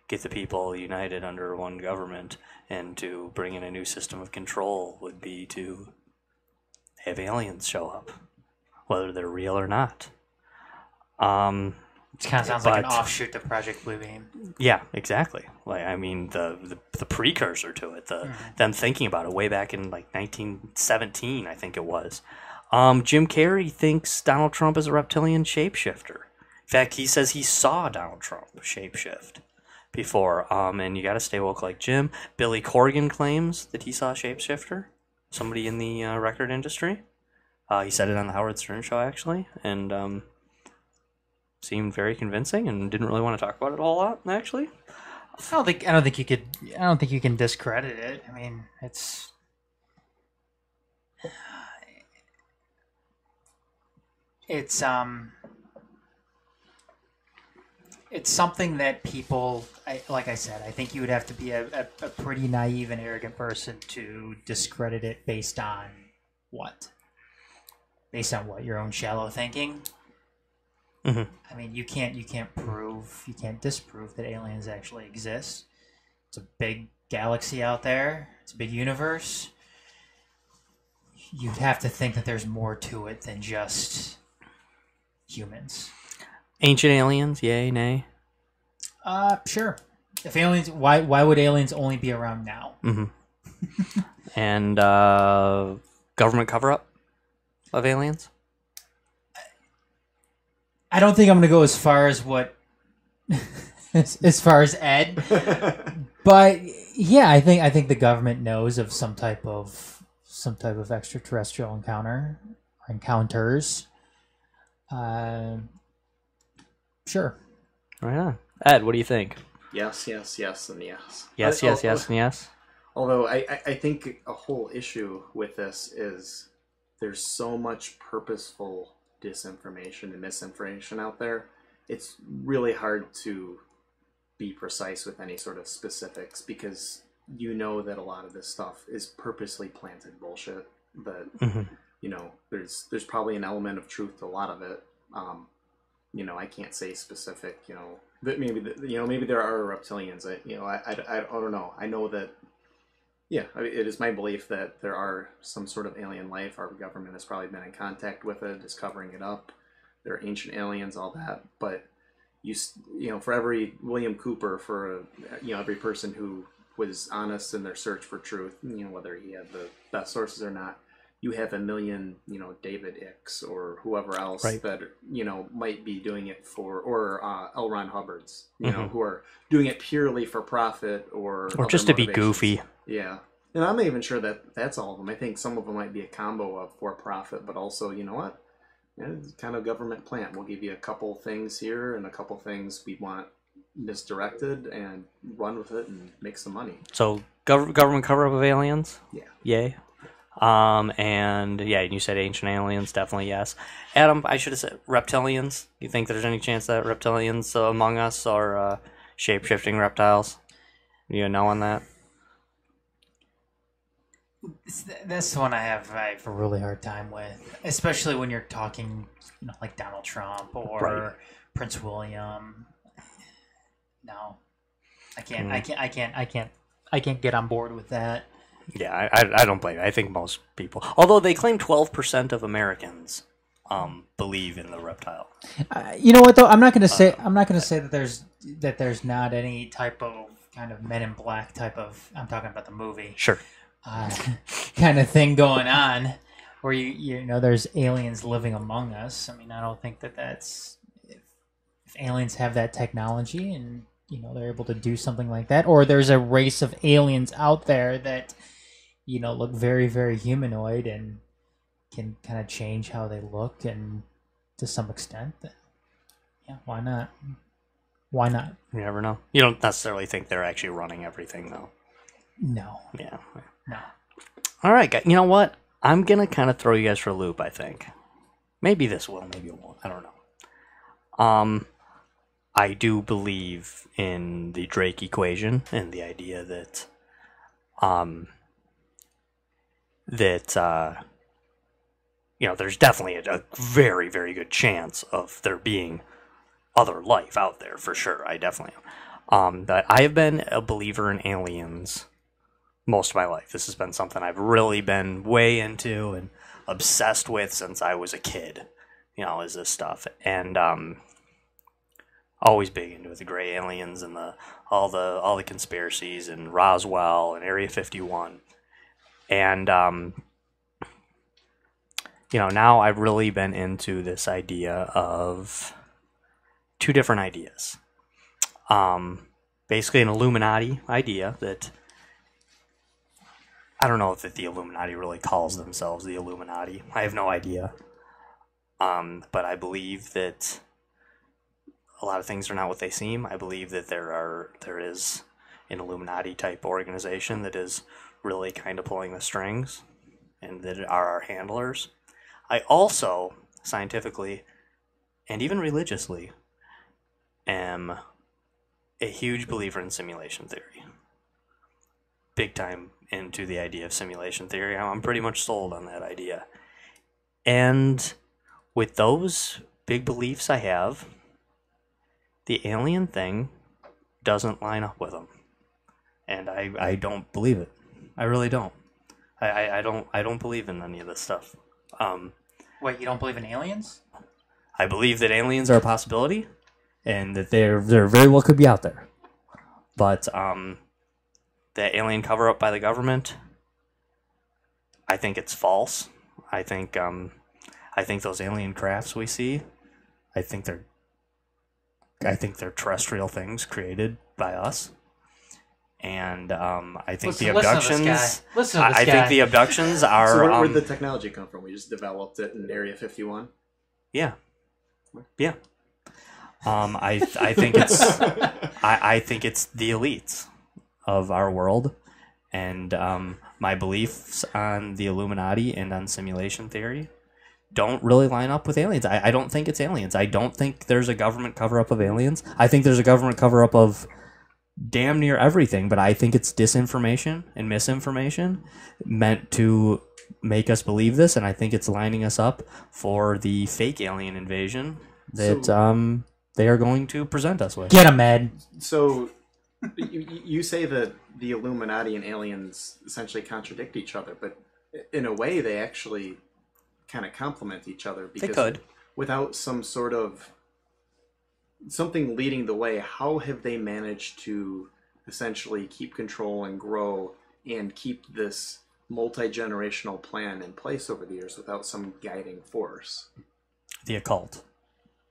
get the people united under one government and to bring in a new system of control would be to have aliens show up, whether they're real or not. It kind of sounds like an offshoot of Project Bluebeam. Yeah, exactly. Like, I mean, the precursor to it, them thinking about it way back in like 1917, I think it was. Jim Carrey thinks Donald Trump is a reptilian shapeshifter. In fact, he says he saw Donald Trump shapeshift before. And you got to stay woke like Jim. Billy Corgan claims that he saw a shapeshifter, somebody in the record industry. He said it on the Howard Stern show, actually, and seemed very convincing, and didn't really want to talk about it a whole lot, actually. I don't think you can discredit it. I mean, it's something that people, like I said, I think you would have to be a pretty naive and arrogant person to discredit it based on what? Based on what? Your own shallow thinking? Mm-hmm. I mean, you can't disprove that aliens actually exist. It's a big galaxy out there. It's a big universe. you'd have to think that there's more to it than just humans. Ancient aliens, yay, nay? Sure. If aliens, why would aliens only be around now? Mm-hmm. And government cover-up of aliens? I don't think I'm going to go as far as what, as far as Ed, but yeah, I think the government knows of some type of extraterrestrial encounters. Sure. Right on. Ed, what do you think? Yes, yes, yes, and yes. Yes, yes, yes, and yes. Although I think a whole issue with this is there's so much purposeful disinformation and misinformation out there. It's really hard to be precise with any sort of specifics because you know that a lot of this stuff is purposely planted bullshit. But you know, there's probably an element of truth to a lot of it. You know, I can't say specific. You know, that maybe there are reptilians. I don't know. I know that. Yeah, it is my belief that there are some sort of alien life. Our government has probably been in contact with it, is covering it up. There are ancient aliens, all that. But you know, for every William Cooper, for every person who was honest in their search for truth, you know, whether he had the best sources or not, you have a million, you know, David Icks or whoever else that, you know, might be doing it for, or L. Ron Hubbards, you know, who are doing it purely for profit or just to be goofy. Yeah. And I'm not even sure that that's all of them. I think some of them might be a combo of for profit, but also, you know what? Yeah, it's kind of government plant. We'll give you a couple things here and a couple things we want misdirected and run with it and make some money. So government cover-up of aliens? Yeah. Yay. And yeah, you said ancient aliens, definitely yes. Adam, I should have said reptilians. You think there's any chance that reptilians among us are shape-shifting reptiles? You know on that? That's the one I have a really hard time with, especially when you're talking, you know, like Donald Trump or Prince William. No, I can't. I can't get on board with that. Yeah, I don't blame you. I think most people, although they claim 12% of Americans believe in the reptile. You know what though? I'm not going to say that there's not any type of kind of Men in Black type of. I'm talking about the movie. Sure. Kind of thing going on, where you know there's aliens living among us. I mean, I don't think that's if aliens have that technology and you know they're able to do something like that, or there's a race of aliens out there that you know look very very humanoid and can kind of change how they look and to some extent. Then, yeah, why not? Why not? You never know. You don't necessarily think they're actually running everything, though. No. Yeah. No. All right, guys. You know what? I'm going to kind of throw you guys for a loop, I think. Maybe this will, maybe it won't. I don't know. I do believe in the Drake equation and the idea that you know, there's definitely a very, very good chance of there being other life out there, for sure. I definitely am. But I have been a believer in aliens most of my life. This has been something I've really been way into and obsessed with since I was a kid, you know, is this stuff. And always big into the gray aliens and all the conspiracies and Roswell and Area 51. And you know, now I've really been into this idea of two different ideas. Basically an Illuminati idea that I don't know if the Illuminati really calls themselves the Illuminati. I have no idea. But I believe that a lot of things are not what they seem. I believe that there is an Illuminati type organization that is really kind of pulling the strings and that are our handlers. I also, scientifically and even religiously, am a huge believer in simulation theory. Big time into the idea of simulation theory. I'm pretty much sold on that idea. And with those big beliefs I have, the alien thing doesn't line up with them. And I don't believe it. I really don't. I don't believe in any of this stuff. Wait, you don't believe in aliens? I believe that aliens are a possibility, and that they're very well could be out there. But the alien cover up by the government, I think it's false. I think those alien crafts we see, I think they're terrestrial things created by us. And I think the abductions. Listen to this I guy. think the abductions are. So where did the technology come from? We just developed it in Area 51. Yeah. I think it's I think it's the elites of our world, and my beliefs on the Illuminati and on simulation theory don't really line up with aliens. I don't think it's aliens. I don't think there's a government cover up of aliens. I think there's a government cover up of damn near everything, but I think it's disinformation and misinformation meant to make us believe this, and I think it's lining us up for the fake alien invasion that they are going to present us with. Get him, Ed. So you say that the Illuminati and aliens essentially contradict each other, but in a way they actually kind of complement each other, because They could. without some sort of something leading the way, how have they managed to essentially keep control and grow and keep this multi-generational plan in place over the years without some guiding force? The occult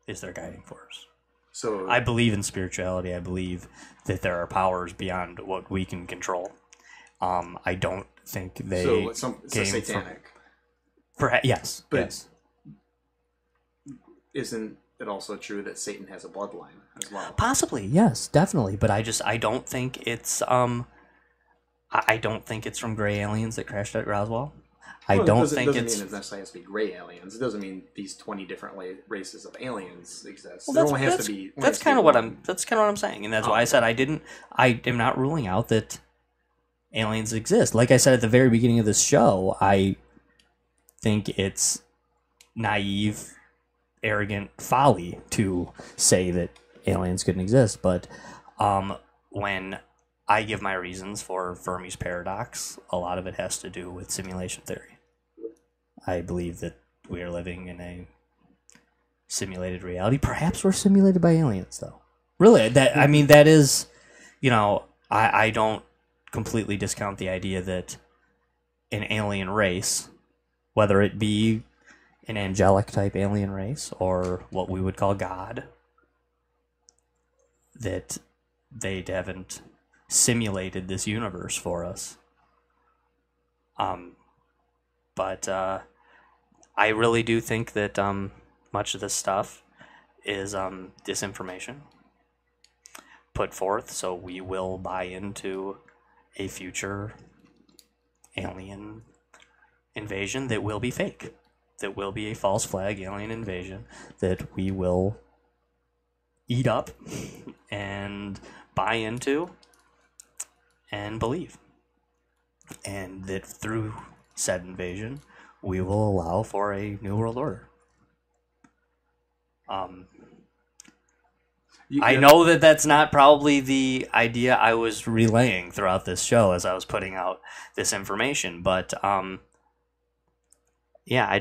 is their guiding force. So I believe in spirituality. I believe that there are powers beyond what we can control. I don't think they so came satanic. Yes. But yes. Isn't it also true that Satan has a bloodline as well? Possibly, yes, definitely. But I don't think it's I don't think it's from gray aliens that crashed at Roswell. I don't think it doesn't it's. mean it necessarily has to be gray aliens. It doesn't mean these 20 different races of aliens exist. Well, there only has to be. That's kind of what I'm saying, and that's why I said I am not ruling out that aliens exist. Like I said at the very beginning of this show, I think it's naive, arrogant folly to say that aliens couldn't exist. But when I give my reasons for Fermi's paradox, a lot of it has to do with simulation theory. I believe that we are living in a simulated reality. Perhaps we're simulated by aliens, though. Really, that is, I don't completely discount the idea that an alien race, whether it be an angelic type alien race or what we would call God, that they haven't simulated this universe for us. But I really do think that much of this stuff is disinformation put forth, so we will buy into a future alien invasion that will be fake, that will be a false flag alien invasion that we will eat up and buy into and believe, and that through said invasion we will allow for a new world order. I know that that's not probably the idea I was relaying throughout this show as I was putting out this information, but yeah, I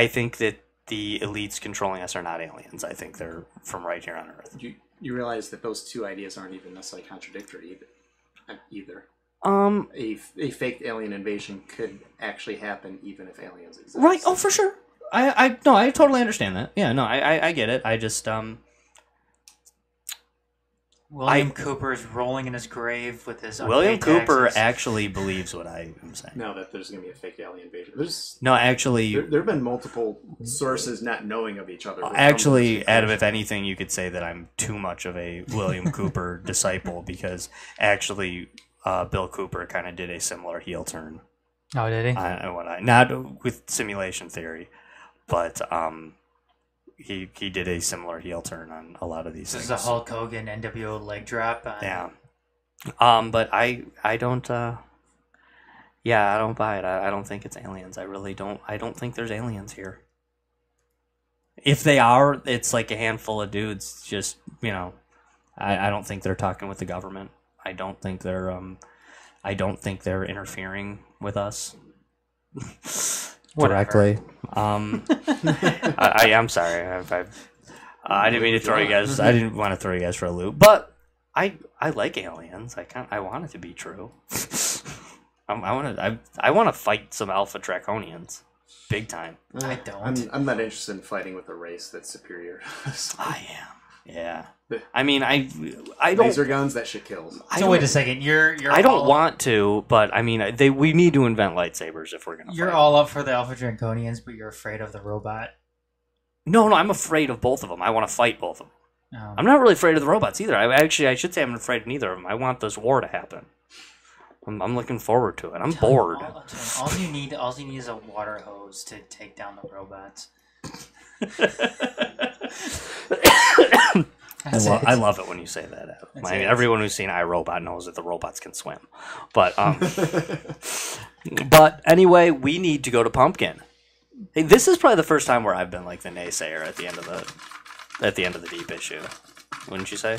think that the elites controlling us are not aliens. I think they're from right here on Earth. You realize that those two ideas aren't even necessarily contradictory either. A fake alien invasion could actually happen even if aliens exist. Right. Oh, for sure. I totally understand that. Yeah, no, I get it. I just William Cooper is rolling in his grave with his William unpaid Cooper taxes. actually believes what I am saying. Now that there's going to be a fake alien invasion. There have been multiple sources not knowing of each other. Actually, Adam, if anything, you could say that I'm too much of a William Cooper disciple, because actually Bill Cooper kind of did a similar heel turn. Oh, did he? Not with simulation theory, but he did a similar heel turn on a lot of these things. This is a Hulk Hogan NWO leg drop. Yeah. But I don't. I don't buy it. I don't think it's aliens. I really don't. I don't think there's aliens here. If they are, it's like a handful of dudes. Just I don't think they're talking with the government. I don't think they're I don't think they're interfering with us Whatever. directly. I'm sorry. I didn't mean to throw you guys. I didn't want to throw you guys for a loop, but I like aliens. I want it to be true. I want to fight some alpha draconians, big time. I don't. I'm not interested in fighting with a race that's superior. I am. Yeah. I mean, I don't. Laser guns, that shit kills. So wait a second. You're I don't all, want to, but I mean, we need to invent lightsabers if we're gonna. You're fight. all up for the Alpha Draconians, but you're afraid of the robot. No, I'm afraid of both of them. I want to fight both of them. Oh. I'm not really afraid of the robots either. I should say I'm afraid of neither of them. I want this war to happen. I'm looking forward to it. I'm bored. All you need is a water hose to take down the robots. I love it when you say that. I mean, everyone who's seen iRobot knows that the robots can swim. But but anyway, we need to go to Pumpkin. Hey, this is probably the first time where I've been like the naysayer at the end of the deep issue. Wouldn't you say?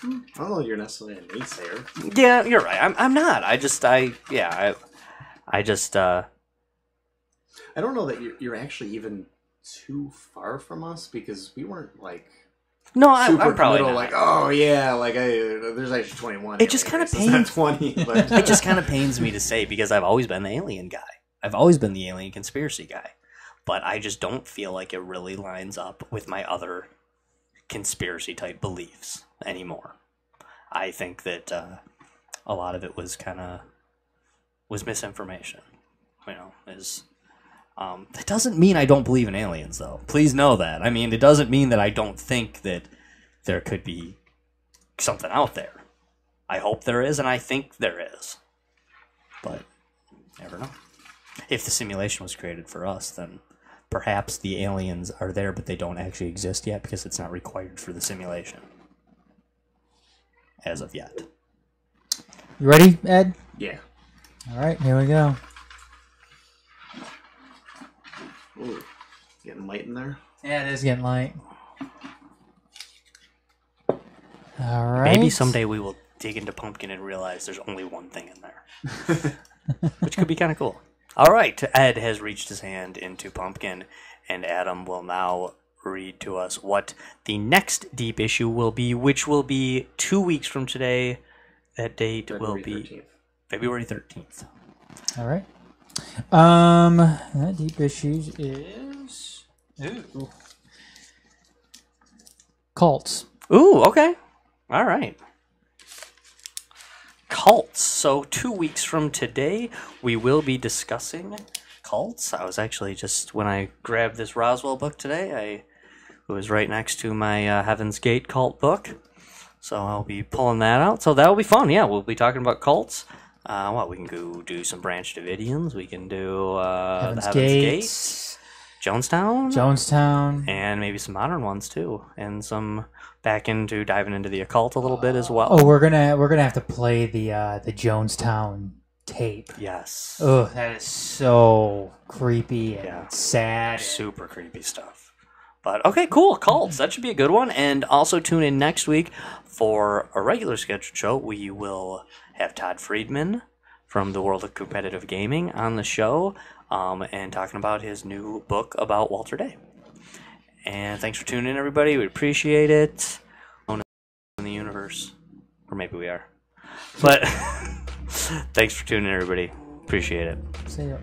I don't know. You're necessarily a naysayer. Yeah, you're right. I'm not. I don't know that you're actually even too far from us because we weren't like. No, super I'm probably committal, not. like, oh yeah, like there's actually 21. It just kind of pains 20, but it just kind of pains me to say because I've always been the alien guy. I've always been the alien conspiracy guy, but I just don't feel like it really lines up with my other conspiracy type beliefs anymore. I think that a lot of it was misinformation. You know, that doesn't mean I don't believe in aliens, though. Please know that. I mean, it doesn't mean that I don't think that there could be something out there. I hope there is, and I think there is. But never know. If the simulation was created for us, then perhaps the aliens are there, but they don't actually exist yet because it's not required for the simulation. As of yet. You ready, Ed? yeah. All right, here we go. Ooh, getting light in there. Yeah, it is getting light. All right. Maybe someday we will dig into Pumpkin and realize there's only one thing in there. Which could be kind of cool. All right, Ed has reached his hand into Pumpkin, and Adam will now read to us what the next deep issue will be, which will be 2 weeks from today. That date will be 13th. February 13th. All right. That deep issues is cults. Ooh, okay. All right. Cults. So 2 weeks from today, we will be discussing cults. I was actually just, when I grabbed this Roswell book today, it was right next to my Heaven's Gate cult book. So I'll be pulling that out. So that'll be fun. Yeah, we'll be talking about cults. We can go do some Branch Davidians. We can do Heaven's the Heaven's Gates. Gate, Jonestown, and maybe some modern ones too, and some diving into the occult a little bit as well. Oh, we're gonna have to play the Jonestown tape. Yes. Oh, that is so creepy and sad. Super creepy stuff. But okay, cool. Cults. That should be a good one. And also tune in next week for a regular scheduled show. We will have Todd Friedman from the World of Competitive Gaming on the show, and talking about his new book about Walter Day. And thanks for tuning in, everybody. We appreciate it. In the universe. Or maybe we are. But thanks for tuning in, everybody. Appreciate it. See ya.